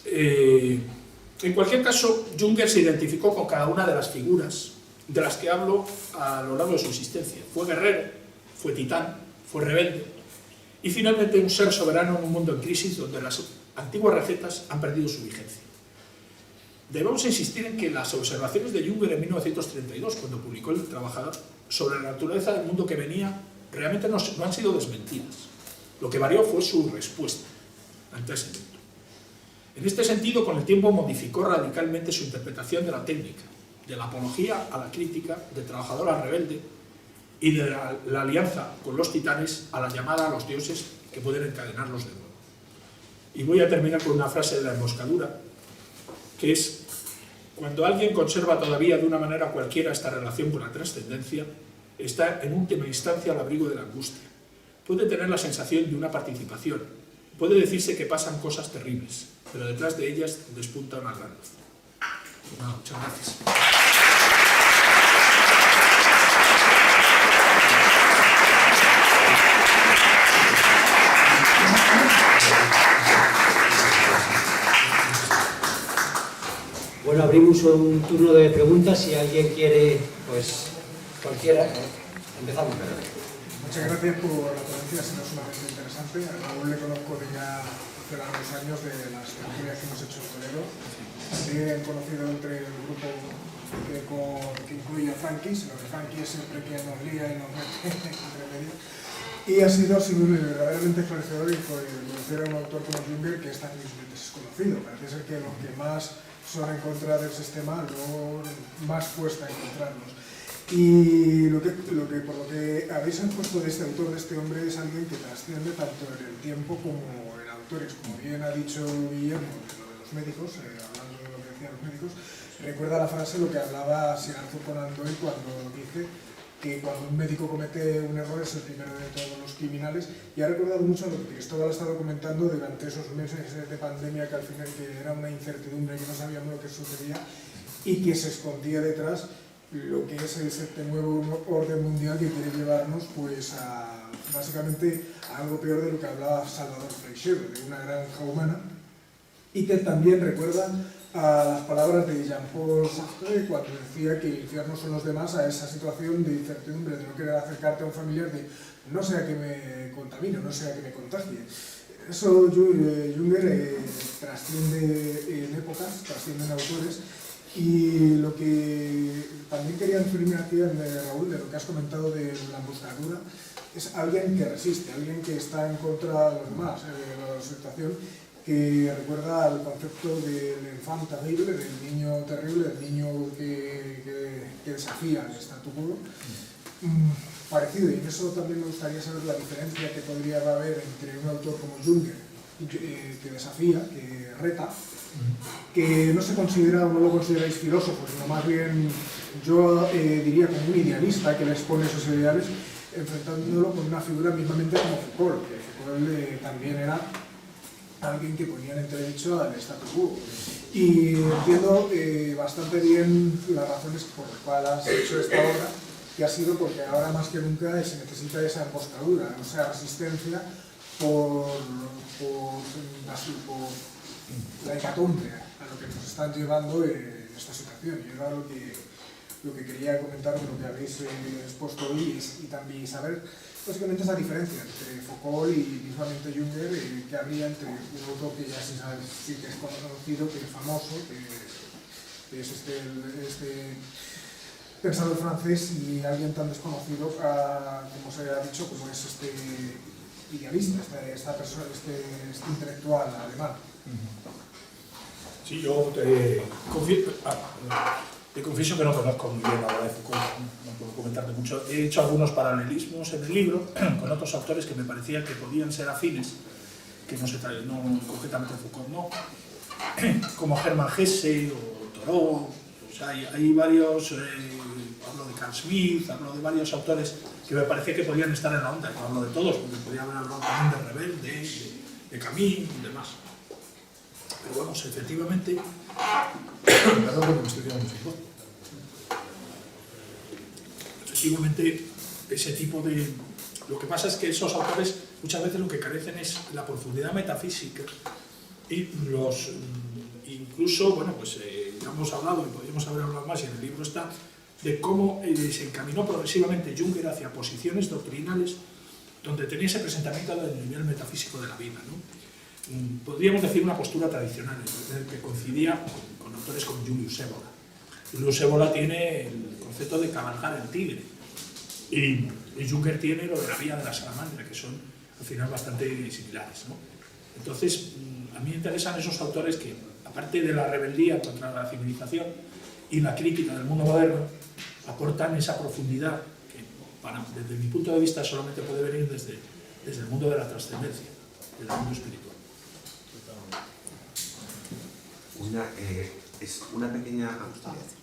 En cualquier caso, Junger se identificó con cada una de las figuras de las que hablo a lo largo de su existencia. Fue guerrero, fue titán, fue rebelde y finalmente un ser soberano en un mundo en crisis donde las antiguas recetas han perdido su vigencia. Debemos insistir en que las observaciones de Junger en 1932, cuando publicó El Trabajador, sobre la naturaleza del mundo que venía, realmente no han sido desmentidas. Lo que varió fue su respuesta ante ese mundo. En este sentido, con el tiempo modificó radicalmente su interpretación de la técnica, de la apología a la crítica, del trabajador al rebelde, y de la alianza con los titanes a la llamada a los dioses que pueden encadenarlos de nuevo. Y voy a terminar con una frase de la emboscadura, que es: cuando alguien conserva todavía de una manera cualquiera esta relación con la trascendencia, está en última instancia al abrigo de la angustia. Puede tener la sensación de una participación, puede decirse que pasan cosas terribles, pero detrás de ellas despunta una gran luz. Bueno, muchas gracias. Bueno, abrimos un turno de preguntas. Si alguien quiere, pues cualquiera. Empezamos. Muchas gracias por la ponencia, ha sido sumamente interesante. A Raúl le conozco de ya hace largos años de las tertulias que hemos hecho en Toledo. También conocido entre el grupo que incluye a Frankie, sino que Frankie es siempre quien nos lía y nos mete entre medio. Y ha sido verdaderamente esclarecedor y conocer a un autor como Junger que es tan desconocido. Parece ser que los que más son en contra del sistema, luego más cuesta encontrarlos. Y por lo que habéis puesto de este autor, de este hombre, es alguien que trasciende tanto en el tiempo como en autores. Como bien ha dicho Guillermo, de lo de los médicos, hablando de lo que decían los médicos, recuerda la frase lo que hablaba Sir Arthur Conan Doyle cuando dice que cuando un médico comete un error es el primero de todos los criminales, y ha recordado mucho lo que Cristóbal ha estado comentando durante esos meses de pandemia, que al final que era una incertidumbre, que no sabíamos lo que sucedía y que se escondía detrás lo que es este nuevo orden mundial que quiere llevarnos pues a básicamente a algo peor de lo que hablaba Salvador Freixedo, de una granja humana, y que también recuerda a las palabras de Jean-Paul Sartre cuando decía que el infierno son los demás, a esa situación de incertidumbre, de no querer acercarte a un familiar, de no sea que me contamine, no sea que me contagie. Eso Junger trasciende en épocas, trasciende en autores. Y lo que también quería referirme aquí, Raúl, de lo que has comentado de la emboscadura, es alguien que resiste, alguien que está en contra de los demás, de la situación, que recuerda al concepto del enfant terrible, del niño terrible, del niño que desafía el statu quo. Parecido, y en eso también me gustaría saber la diferencia que podría haber entre un autor como Junger, que desafía, que reta, que no se considera o no lo consideráis filósofo, sino más bien yo diría como un idealista que les pone esos ideales, enfrentándolo con una figura mismamente como Foucault, que Foucault también era alguien que ponía en entredicho al statu quo. Y entiendo bastante bien las razones por las cuales has hecho esta obra, que ha sido porque ahora más que nunca se necesita esa emboscadura, o sea, resistencia por la hecatombe a lo que nos están llevando en esta situación. Y era lo que quería comentar de lo que habéis expuesto hoy y también saber básicamente esa diferencia entre Foucault y mismamente Junger, que habría entre un autor que ya sí que es conocido, que es famoso, que es este pensador francés, y alguien tan desconocido como se ha dicho, como es este idealista, esta persona, este intelectual alemán. Sí, yo te confieso que no conozco muy bien la obra de Foucault, no puedo comentarte mucho. He hecho algunos paralelismos en el libro con otros autores que me parecía que podían ser afines, que no concretamente Foucault no, como Hermann Hesse o Thoreau. O sea, hay varios, hablo de Carl Smith, hablo de varios autores que me parecía que podían estar en la onda. No hablo de todos, porque podría haber hablado también de Rebelde, de Camus y demás. Pero vamos, efectivamente, perdón porque me estoy quedando sin voz. Efectivamente, ese tipo de... Lo que pasa es que esos autores muchas veces lo que carecen es la profundidad metafísica y los... Incluso, bueno, pues ya hemos hablado y podríamos haber hablado más, y en el libro está, de cómo se encaminó progresivamente Junger hacia posiciones doctrinales donde tenía ese presentamiento del nivel metafísico de la vida, ¿no? Podríamos decir una postura tradicional, que coincidía con autores como Julius Evola. Julius Evola tiene el concepto de cabalgar el tigre, y Junger tiene lo de la vía de la salamandra, que son al final bastante similares, ¿no? Entonces, a mí me interesan esos autores que, aparte de la rebeldía contra la civilización y la crítica del mundo moderno, aportan esa profundidad desde mi punto de vista, solamente puede venir desde el mundo de la trascendencia, del mundo espiritual. Es una pequeña...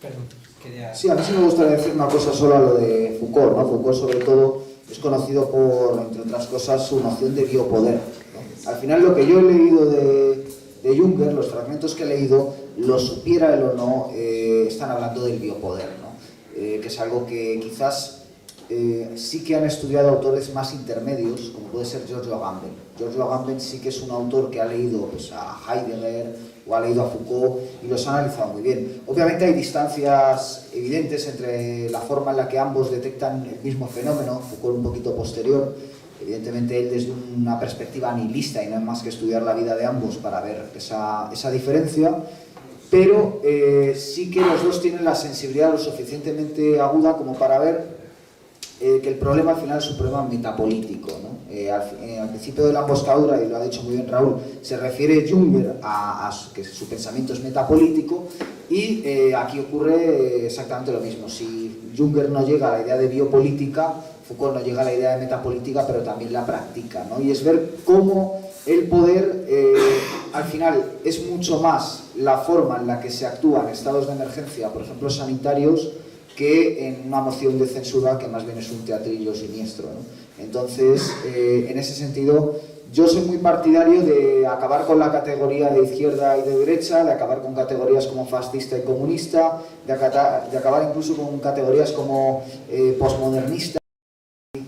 Perdón, quería... Sí, a mí sí me gustaría decir una cosa solo a lo de Foucault, ¿no? Foucault, sobre todo, es conocido por, entre otras cosas, su noción de biopoder, ¿no? Al final, lo que yo he leído de Junger, los fragmentos que he leído, lo supiera él o no, están hablando del biopoder, ¿no? Que es algo que quizás sí que han estudiado autores más intermedios, como puede ser Giorgio Agamben. Giorgio Agamben sí que es un autor que ha leído pues, a Heidegger o ha leído a Foucault y los ha analizado muy bien. Obviamente hay distancias evidentes entre la forma en la que ambos detectan el mismo fenómeno, Foucault un poquito posterior, evidentemente él desde una perspectiva nihilista y no es más que estudiar la vida de ambos para ver esa diferencia, pero sí que los dos tienen la sensibilidad lo suficientemente aguda como para ver que el problema al final es un problema metapolítico, ¿no? Al principio de la emboscadura, y lo ha dicho muy bien Raúl, se refiere Junger a que su pensamiento es metapolítico, y aquí ocurre exactamente lo mismo. Si Junger no llega a la idea de biopolítica, Foucault no llega a la idea de metapolítica, pero también la practica, ¿no? Y es ver cómo el poder al final es mucho más la forma en la que se actúa en estados de emergencia, por ejemplo sanitarios, que en una moción de censura que más bien es un teatrillo siniestro, ¿no? Entonces, en ese sentido, yo soy muy partidario de acabar con la categoría de izquierda y de derecha, de acabar con categorías como fascista y comunista, de acabar incluso con categorías como posmodernista,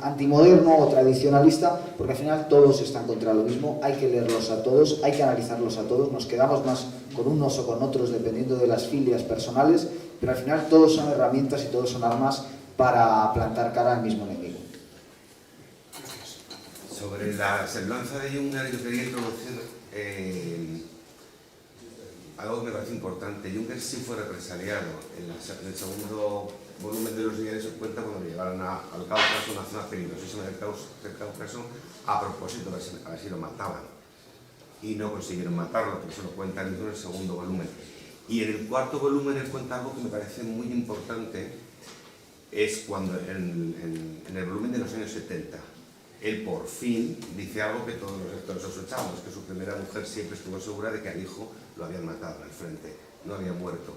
antimoderno o tradicionalista, porque al final todos están contra lo mismo, hay que leerlos a todos, hay que analizarlos a todos, nos quedamos más con unos o con otros dependiendo de las filias personales, pero al final todos son herramientas y todos son armas para plantar cara al mismo enemigo. Sobre la semblanza de Junger, yo quería introducir algo que me parece importante. Junger sí fue represaliado en el segundo volumen de los diarios se cuenta cuando llevaron al Cáucaso, una zona peligrosísima del Cáucaso, a propósito a ver si lo mataban. Y no consiguieron matarlo, porque se lo cuenta en el segundo volumen. Y en el cuarto volumen él cuenta algo que me parece muy importante, es cuando en el volumen de los años 70, él por fin dice algo que todos los lectores sospechábamos, que su primera mujer siempre estuvo segura de que al hijo lo habían matado al frente, no había muerto.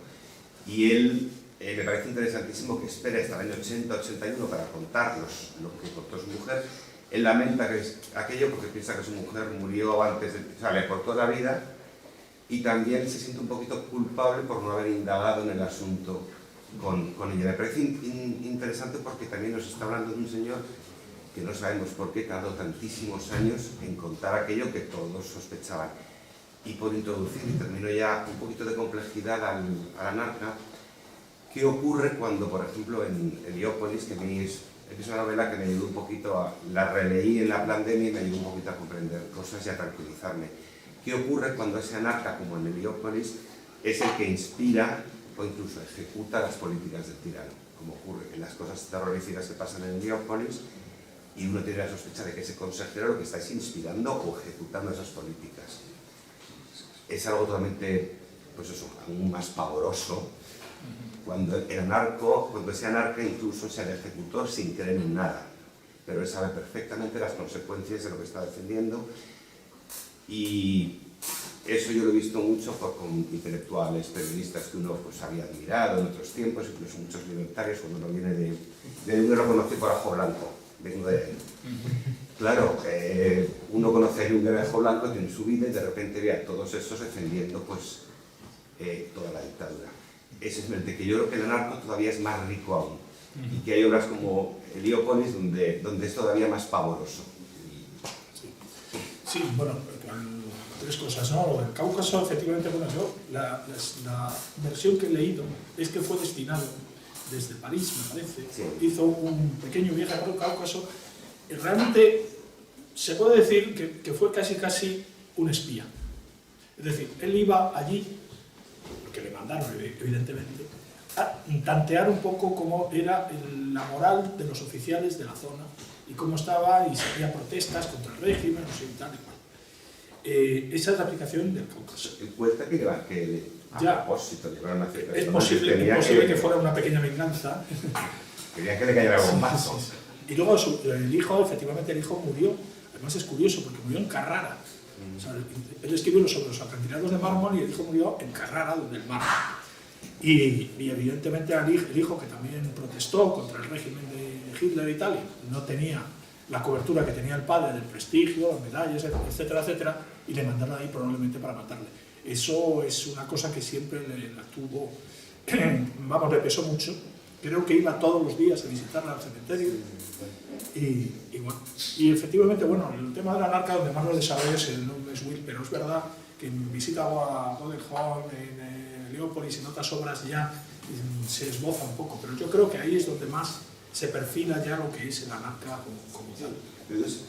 Y él, me parece interesantísimo que espere hasta el año 80-81 para contar lo que contó su mujer. Él lamenta que es aquello porque piensa que su mujer murió antes, o sea, le cortó la vida, y también se siente un poquito culpable por no haber indagado en el asunto con ella. Me parece interesante porque también nos está hablando de un señor que no sabemos por qué tardó tantísimos años en contar aquello que todos sospechaban. Y por introducir, y termino ya, un poquito de complejidad al anarca, ¿qué ocurre cuando, por ejemplo, en Heliópolis, que a mí es una novela que me ayudó un poquito la releí en la pandemia y me ayudó un poquito a comprender cosas y a tranquilizarme? ¿Qué ocurre cuando ese anarca, como en Heliópolis, es el que inspira o incluso ejecuta las políticas del tirano? Como ocurre en las cosas terroríficas que pasan en Heliópolis, y uno tiene la sospecha de que ese consejero lo que está es inspirando o ejecutando esas políticas. Es algo totalmente, pues eso, aún más pavoroso, cuando ese anarca incluso es el ejecutor sin creer en nada, pero él sabe perfectamente las consecuencias de lo que está defendiendo. Y eso yo lo he visto mucho con intelectuales, periodistas que uno pues, había admirado en otros tiempos, incluso muchos libertarios, cuando uno viene de uno lo conoce por Ajo Blanco, vengo de ahí. Claro, uno conoce a Junger de Ajo Blanco, tiene su vida y de repente ve a todos esos defendiendo pues, toda la dictadura. Ese es el de que yo creo que el anarco todavía es más rico aún, y que hay obras como Heliópolis donde es todavía más pavoroso. Sí, bueno, tres cosas, ¿no? El Cáucaso, efectivamente, bueno, yo la versión que he leído es que fue destinado desde París, me parece, sí. Hizo un pequeño viaje por el Cáucaso, y realmente se puede decir que fue casi un espía. Es decir, él iba allí, porque le mandaron, evidentemente, a tantear un poco cómo era la moral de los oficiales de la zona, y cómo estaba, y si había protestas contra el régimen, no sé, y tal y cual. Esa es la aplicación del Cáucaso. Cuenta que a propósito llevaron a hacer... Es posible que fuera una pequeña venganza. Querían que le cayera bombazo. Y luego el hijo, efectivamente el hijo murió, además es curioso porque murió en Carrara. O sea, él escribió sobre los acantilados de mármol y el hijo murió en Carrara, donde el mármol. Y evidentemente el hijo, que también protestó contra el régimen de Hitler y tal, y no tenía la cobertura que tenía el padre del prestigio, las medallas, etcétera, etcétera, y le mandaron ahí probablemente para matarle. Eso es una cosa que siempre la tuvo, vamos, le pesó mucho. Creo que iba todos los días a visitarla al cementerio. Y efectivamente, bueno, el tema de la narca donde más lo desarrolla es el Will, pero es verdad que en visita a Godenholm, en Leópolis y en otras obras ya se esboza un poco, pero yo creo que ahí es donde más se perfila ya lo que es la narca como tal. Entonces,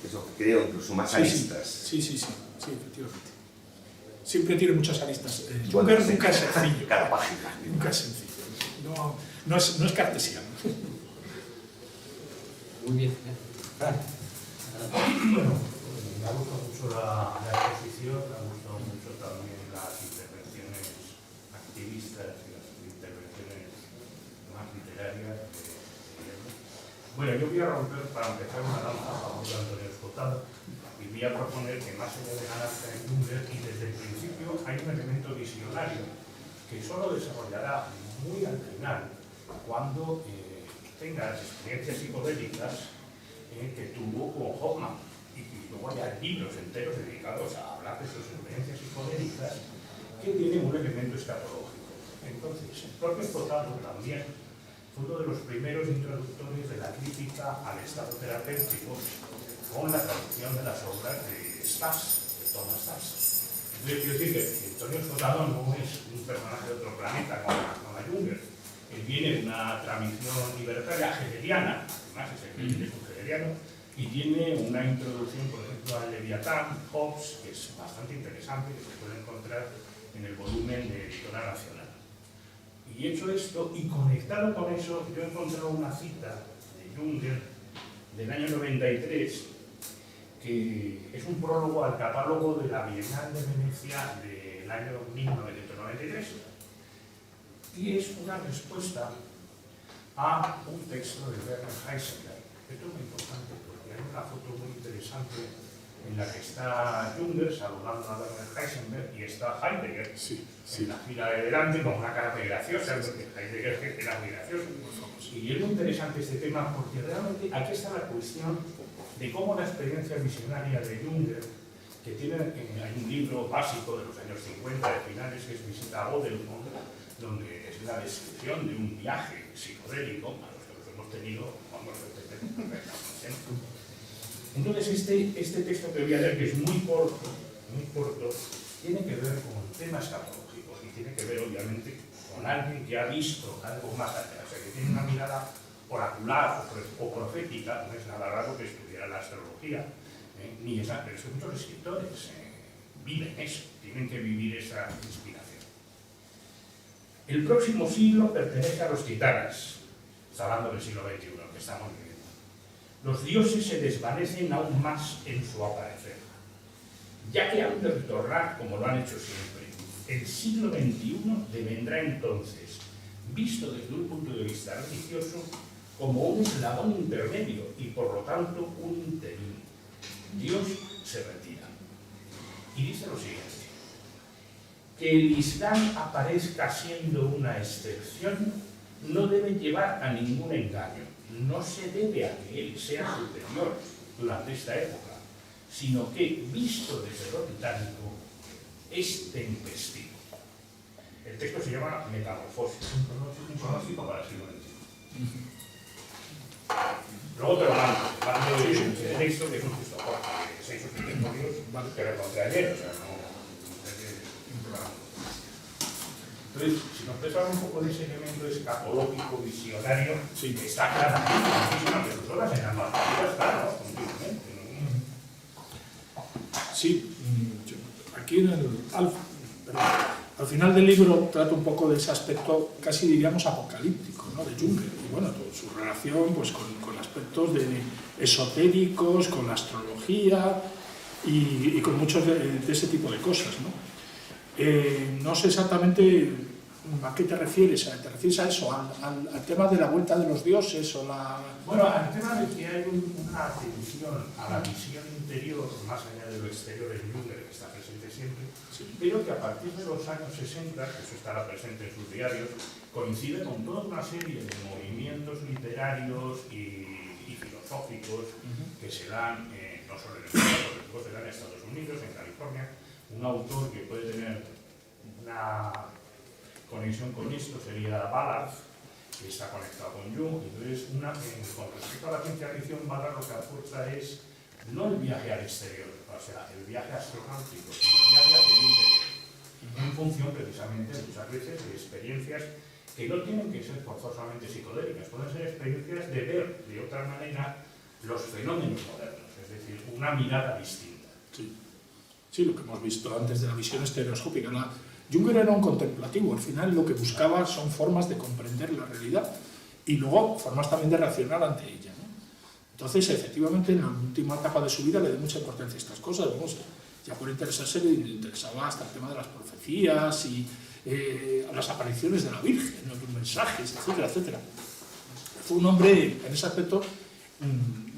eso, creo, incluso más aristas. Sí, efectivamente. Siempre tiene muchas aristas. Juncker nunca es sencillo. Cada página. Nunca es sencillo. No es cartesiano. Muy bien. Bueno, me ha gustado mucho la exposición, me ha gustado mucho también las intervenciones activistas y las intervenciones más literarias. Bueno, yo voy a romper, para empezar, una lanza a favor de Antonio Escotado y voy a proponer que más allá de la narca en Juncker, y desde el principio hay un elemento visionario que solo desarrollará muy al final, cuando tenga experiencias psicodélicas que tuvo con Hoffman, y luego haya libros enteros dedicados a hablar de sus experiencias psicodélicas que tienen un elemento escatológico. Entonces, el propio Escotado también fue uno de los primeros introductores de la crítica al estado terapéutico con la traducción de las obras de Stas, de Thomas Stas. Entonces, quiero decir que Antonio Escotado no es un personaje de otro planeta como la Juncker. Él viene de una tradición libertaria hegeliana, además es un hegeliano, y tiene una introducción, por ejemplo, al Leviatán, Hobbes, que es bastante interesante, que se puede encontrar en el volumen de Editorial Nacional. Y hecho esto, y conectado con eso, yo he encontrado una cita de Juncker del año 93, que es un prólogo al catálogo de la Bienal de Venecia del año 1993. Y es una respuesta a un texto de Werner Heisenberg. Esto es muy importante porque hay una foto muy interesante en la que está Juncker saludando a Werner Heisenberg y está Heidegger en la fila de delante con una cara muy graciosa, porque Heidegger era muy gracioso. Y es muy interesante este tema porque realmente aquí está la cuestión de cómo la experiencia visionaria de Juncker, que tiene, hay un libro básico de los años 50, de finales, que es Visita a Godenholm, donde es la descripción de un viaje psicodélico, a los que los hemos tenido, vamos a entender. Entonces, este texto que voy a leer, que es muy corto, tiene que ver con temas escatológicos y tiene que ver, obviamente, con alguien que ha visto algo más allá, o sea, que tiene una mirada oracular o profética. No es nada raro que estudiara la astrología, ni esa, pero es que muchos escritores viven eso, tienen que vivir esa inspiración. El próximo siglo pertenece a los titanes, está hablando del siglo XXI, que estamos viviendo. Los dioses se desvanecen aún más en su aparecer, ya que han de retornar, como lo han hecho siempre. El siglo XXI devendrá entonces, visto desde un punto de vista religioso, como un eslabón intermedio y por lo tanto un interín. Dios se retira. Y dice lo siguiente: que el Islam aparezca siendo una excepción no debe llevar a ningún engaño. No se debe a que él sea superior durante esta época, sino que, visto desde lo británico, es tempestivo. El texto se llama Metamorfosis, un pronóstico para el siglo XXI. Luego te lo mando el texto, que es un texto corto, de 6 o 7 folios, que lo encontré ayer, o sea, no sé qué. Entonces, si nos pensamos un poco de ese elemento escatológico, visionario, sí, que está claramente en muchísimas personas, en la mayoría está, ¿no? Continuamente, ¿no? Sí, aquí al final del libro trato un poco de ese aspecto casi diríamos apocalíptico, ¿no?, de Juncker, y bueno, su relación pues, con aspectos esotéricos, con la astrología y con muchos de ese tipo de cosas, ¿no? No sé exactamente ¿A qué te refieres? ¿Te refieres a eso? ¿Al tema de la vuelta de los dioses o la...? Bueno, al tema de que hay una atención a la visión interior, más allá de lo exterior en Junger, que está presente siempre, Sí. pero que a partir de los años 60, que eso estará presente en sus diarios, coincide con toda una serie de movimientos literarios y filosóficos que se dan no solo en Europa, sino que se dan en Estados Unidos, en California. Un autor que puede tener una conexión con esto sería Ballard, que está conectado con Jung. Entonces, con respecto a la ciencia ficción, Ballard lo que aporta es no el viaje al exterior, o sea, el viaje astronáutico, sino el viaje hacia el interior, en función precisamente muchas veces de experiencias que no tienen que ser forzosamente psicodélicas, pueden ser experiencias de ver de otra manera los fenómenos modernos, es decir, una mirada distinta. Sí. Sí, lo que hemos visto antes de la visión estereoscópica. Junger era un contemplativo, al final lo que buscaba son formas de comprender la realidad y luego formas también de reaccionar ante ella, ¿no? Entonces, efectivamente, en la última etapa de su vida le dio mucha importancia a estas cosas. Vamos, ya por interesarse le interesaba hasta el tema de las profecías y las apariciones de la Virgen, los mensajes, etcétera, etcétera. Fue un hombre, en ese aspecto,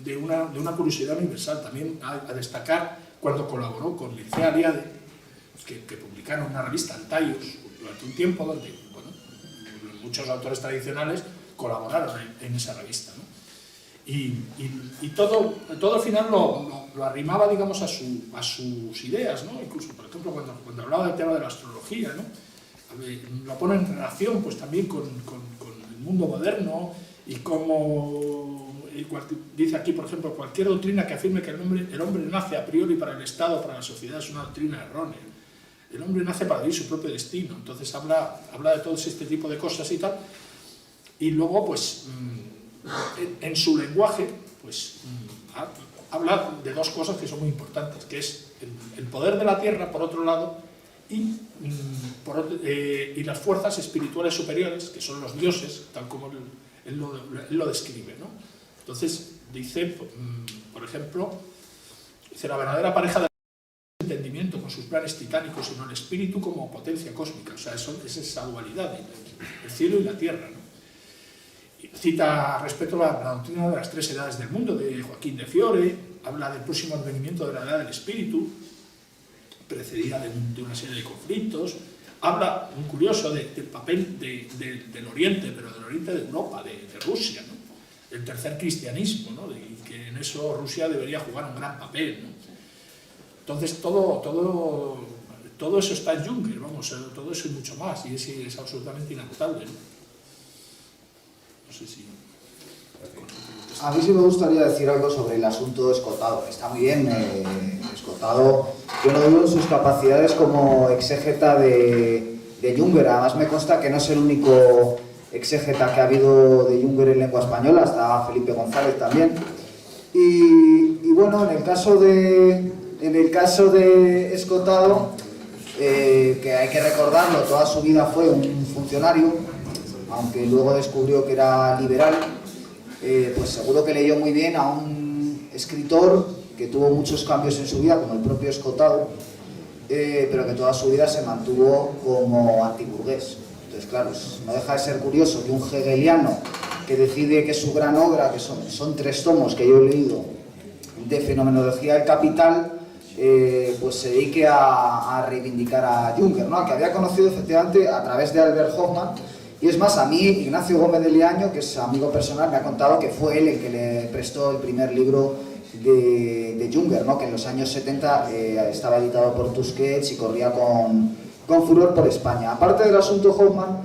de una curiosidad universal. También a destacar cuando colaboró con Licea Aliade, que publicaron una revista, Altaios, durante un tiempo donde, bueno, muchos autores tradicionales colaboraron en esa revista, ¿no? Y todo al final lo arrimaba, digamos, a sus ideas, ¿no? Incluso, por ejemplo, cuando hablaba del tema de la astrología, ¿no? Lo pone en relación, pues, también con el mundo moderno y como dice aquí, por ejemplo, cualquier doctrina que afirme que el hombre nace a priori para el Estado, para la sociedad, es una doctrina errónea. El hombre nace para vivir su propio destino. Entonces habla de todo este tipo de cosas y tal. Y luego, pues, en su lenguaje, pues, habla de dos cosas que son muy importantes, que es el poder de la tierra, por otro lado, y las fuerzas espirituales superiores, que son los dioses, tal como él lo describe, ¿no? Entonces, dice, por ejemplo, dice, la verdadera pareja del entendimiento con sus planes titánicos, sino el espíritu como potencia cósmica. O sea, es esa dualidad, el cielo y la tierra, ¿no? Cita respecto a la doctrina de las tres edades del mundo, de Joaquín de Fiore, habla del próximo advenimiento de la edad del espíritu, precedida de una serie de conflictos, habla, muy curioso, del papel del Oriente, pero del Oriente de Europa, de Rusia, ¿no? El tercer cristianismo, ¿no? Y que en eso Rusia debería jugar un gran papel, ¿no? Entonces todo eso está en Junger, vamos, todo eso y mucho más, y es absolutamente inagotable, ¿no? No sé si... A mí sí me gustaría decir algo sobre el asunto de Escotado. Está muy bien, Escotado, yo lo digo en sus capacidades como exégeta de Junger. Además me consta que no es el único exégeta que ha habido de Junger en lengua española, está Felipe González también. Y bueno, en el caso de Escotado, que hay que recordarlo, toda su vida fue un funcionario, aunque luego descubrió que era liberal. Pues seguro que leyó muy bien a un escritor que tuvo muchos cambios en su vida, como el propio Escotado, pero que toda su vida se mantuvo como antiburgués. Entonces, claro, no deja de ser curioso que un hegeliano que decide que su gran obra, que son 3 tomos que yo he leído, de Fenomenología del Capital, pues se dedique a reivindicar a Junger, ¿no? Que había conocido efectivamente a través de Albert Hoffman. Y es más, a mí Ignacio Gómez de Leaño, que es amigo personal, me ha contado que fue él el que le prestó el primer libro de Junger, ¿no? Que en los años 70 estaba editado por Tusquets y corría con furor por España. Aparte del asunto Hoffman,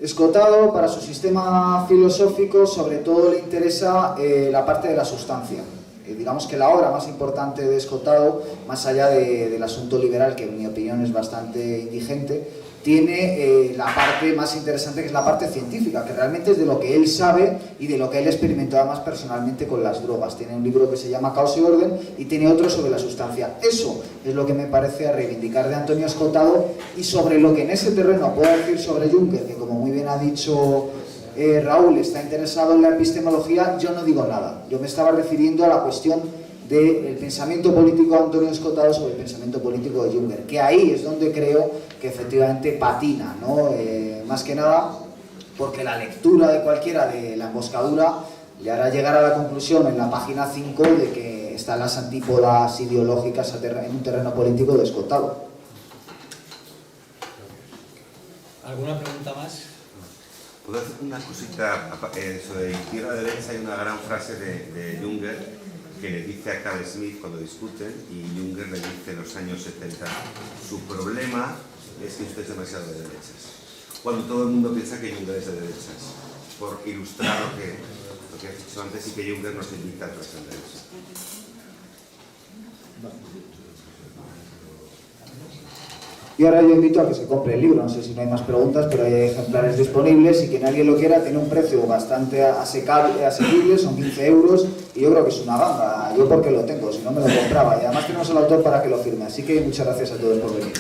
Escotado, para su sistema filosófico, sobre todo le interesa la parte de la sustancia. Digamos que la obra más importante de Escotado, más allá del asunto liberal, que en mi opinión es bastante indigente, tiene la parte más interesante, que es la parte científica, que realmente es de lo que él sabe y de lo que él experimentó además personalmente con las drogas. Tiene un libro que se llama Caos y Orden y tiene otro sobre la sustancia. Eso es lo que me parece a reivindicar de Antonio Escotado, y sobre lo que en ese terreno puedo decir sobre Junger, que como muy bien ha dicho Raúl, está interesado en la epistemología, yo no digo nada. Yo me estaba refiriendo a la cuestión del pensamiento político de Antonio Escotado sobre el pensamiento político de Junger, que ahí es donde creo que efectivamente patina, ¿no? Más que nada porque la lectura de cualquiera de la emboscadura le hará llegar a la conclusión en la página 5 de que están las antípodas ideológicas en un terreno político descotado. ¿Alguna pregunta más? ¿Puedo hacer una cosita sobre izquierda-derecha? Hay una gran frase de Junger que le dice a Carl Smith cuando discuten, y Junger le dice en los años 70: su problema es que usted es demasiado de derechas. Cuando todo el mundo piensa que Junger es de derechas, por ilustrar lo que has dicho antes, y que Junger nos invita a trascender eso. Y ahora yo invito a que se compre el libro, no sé si no hay más preguntas, pero hay ejemplares disponibles y quien alguien lo quiera tiene un precio bastante asequible, son 15 euros y yo creo que es una ganga, yo porque lo tengo, si no me lo compraba, y además tenemos al autor para que lo firme, así que muchas gracias a todos por venir.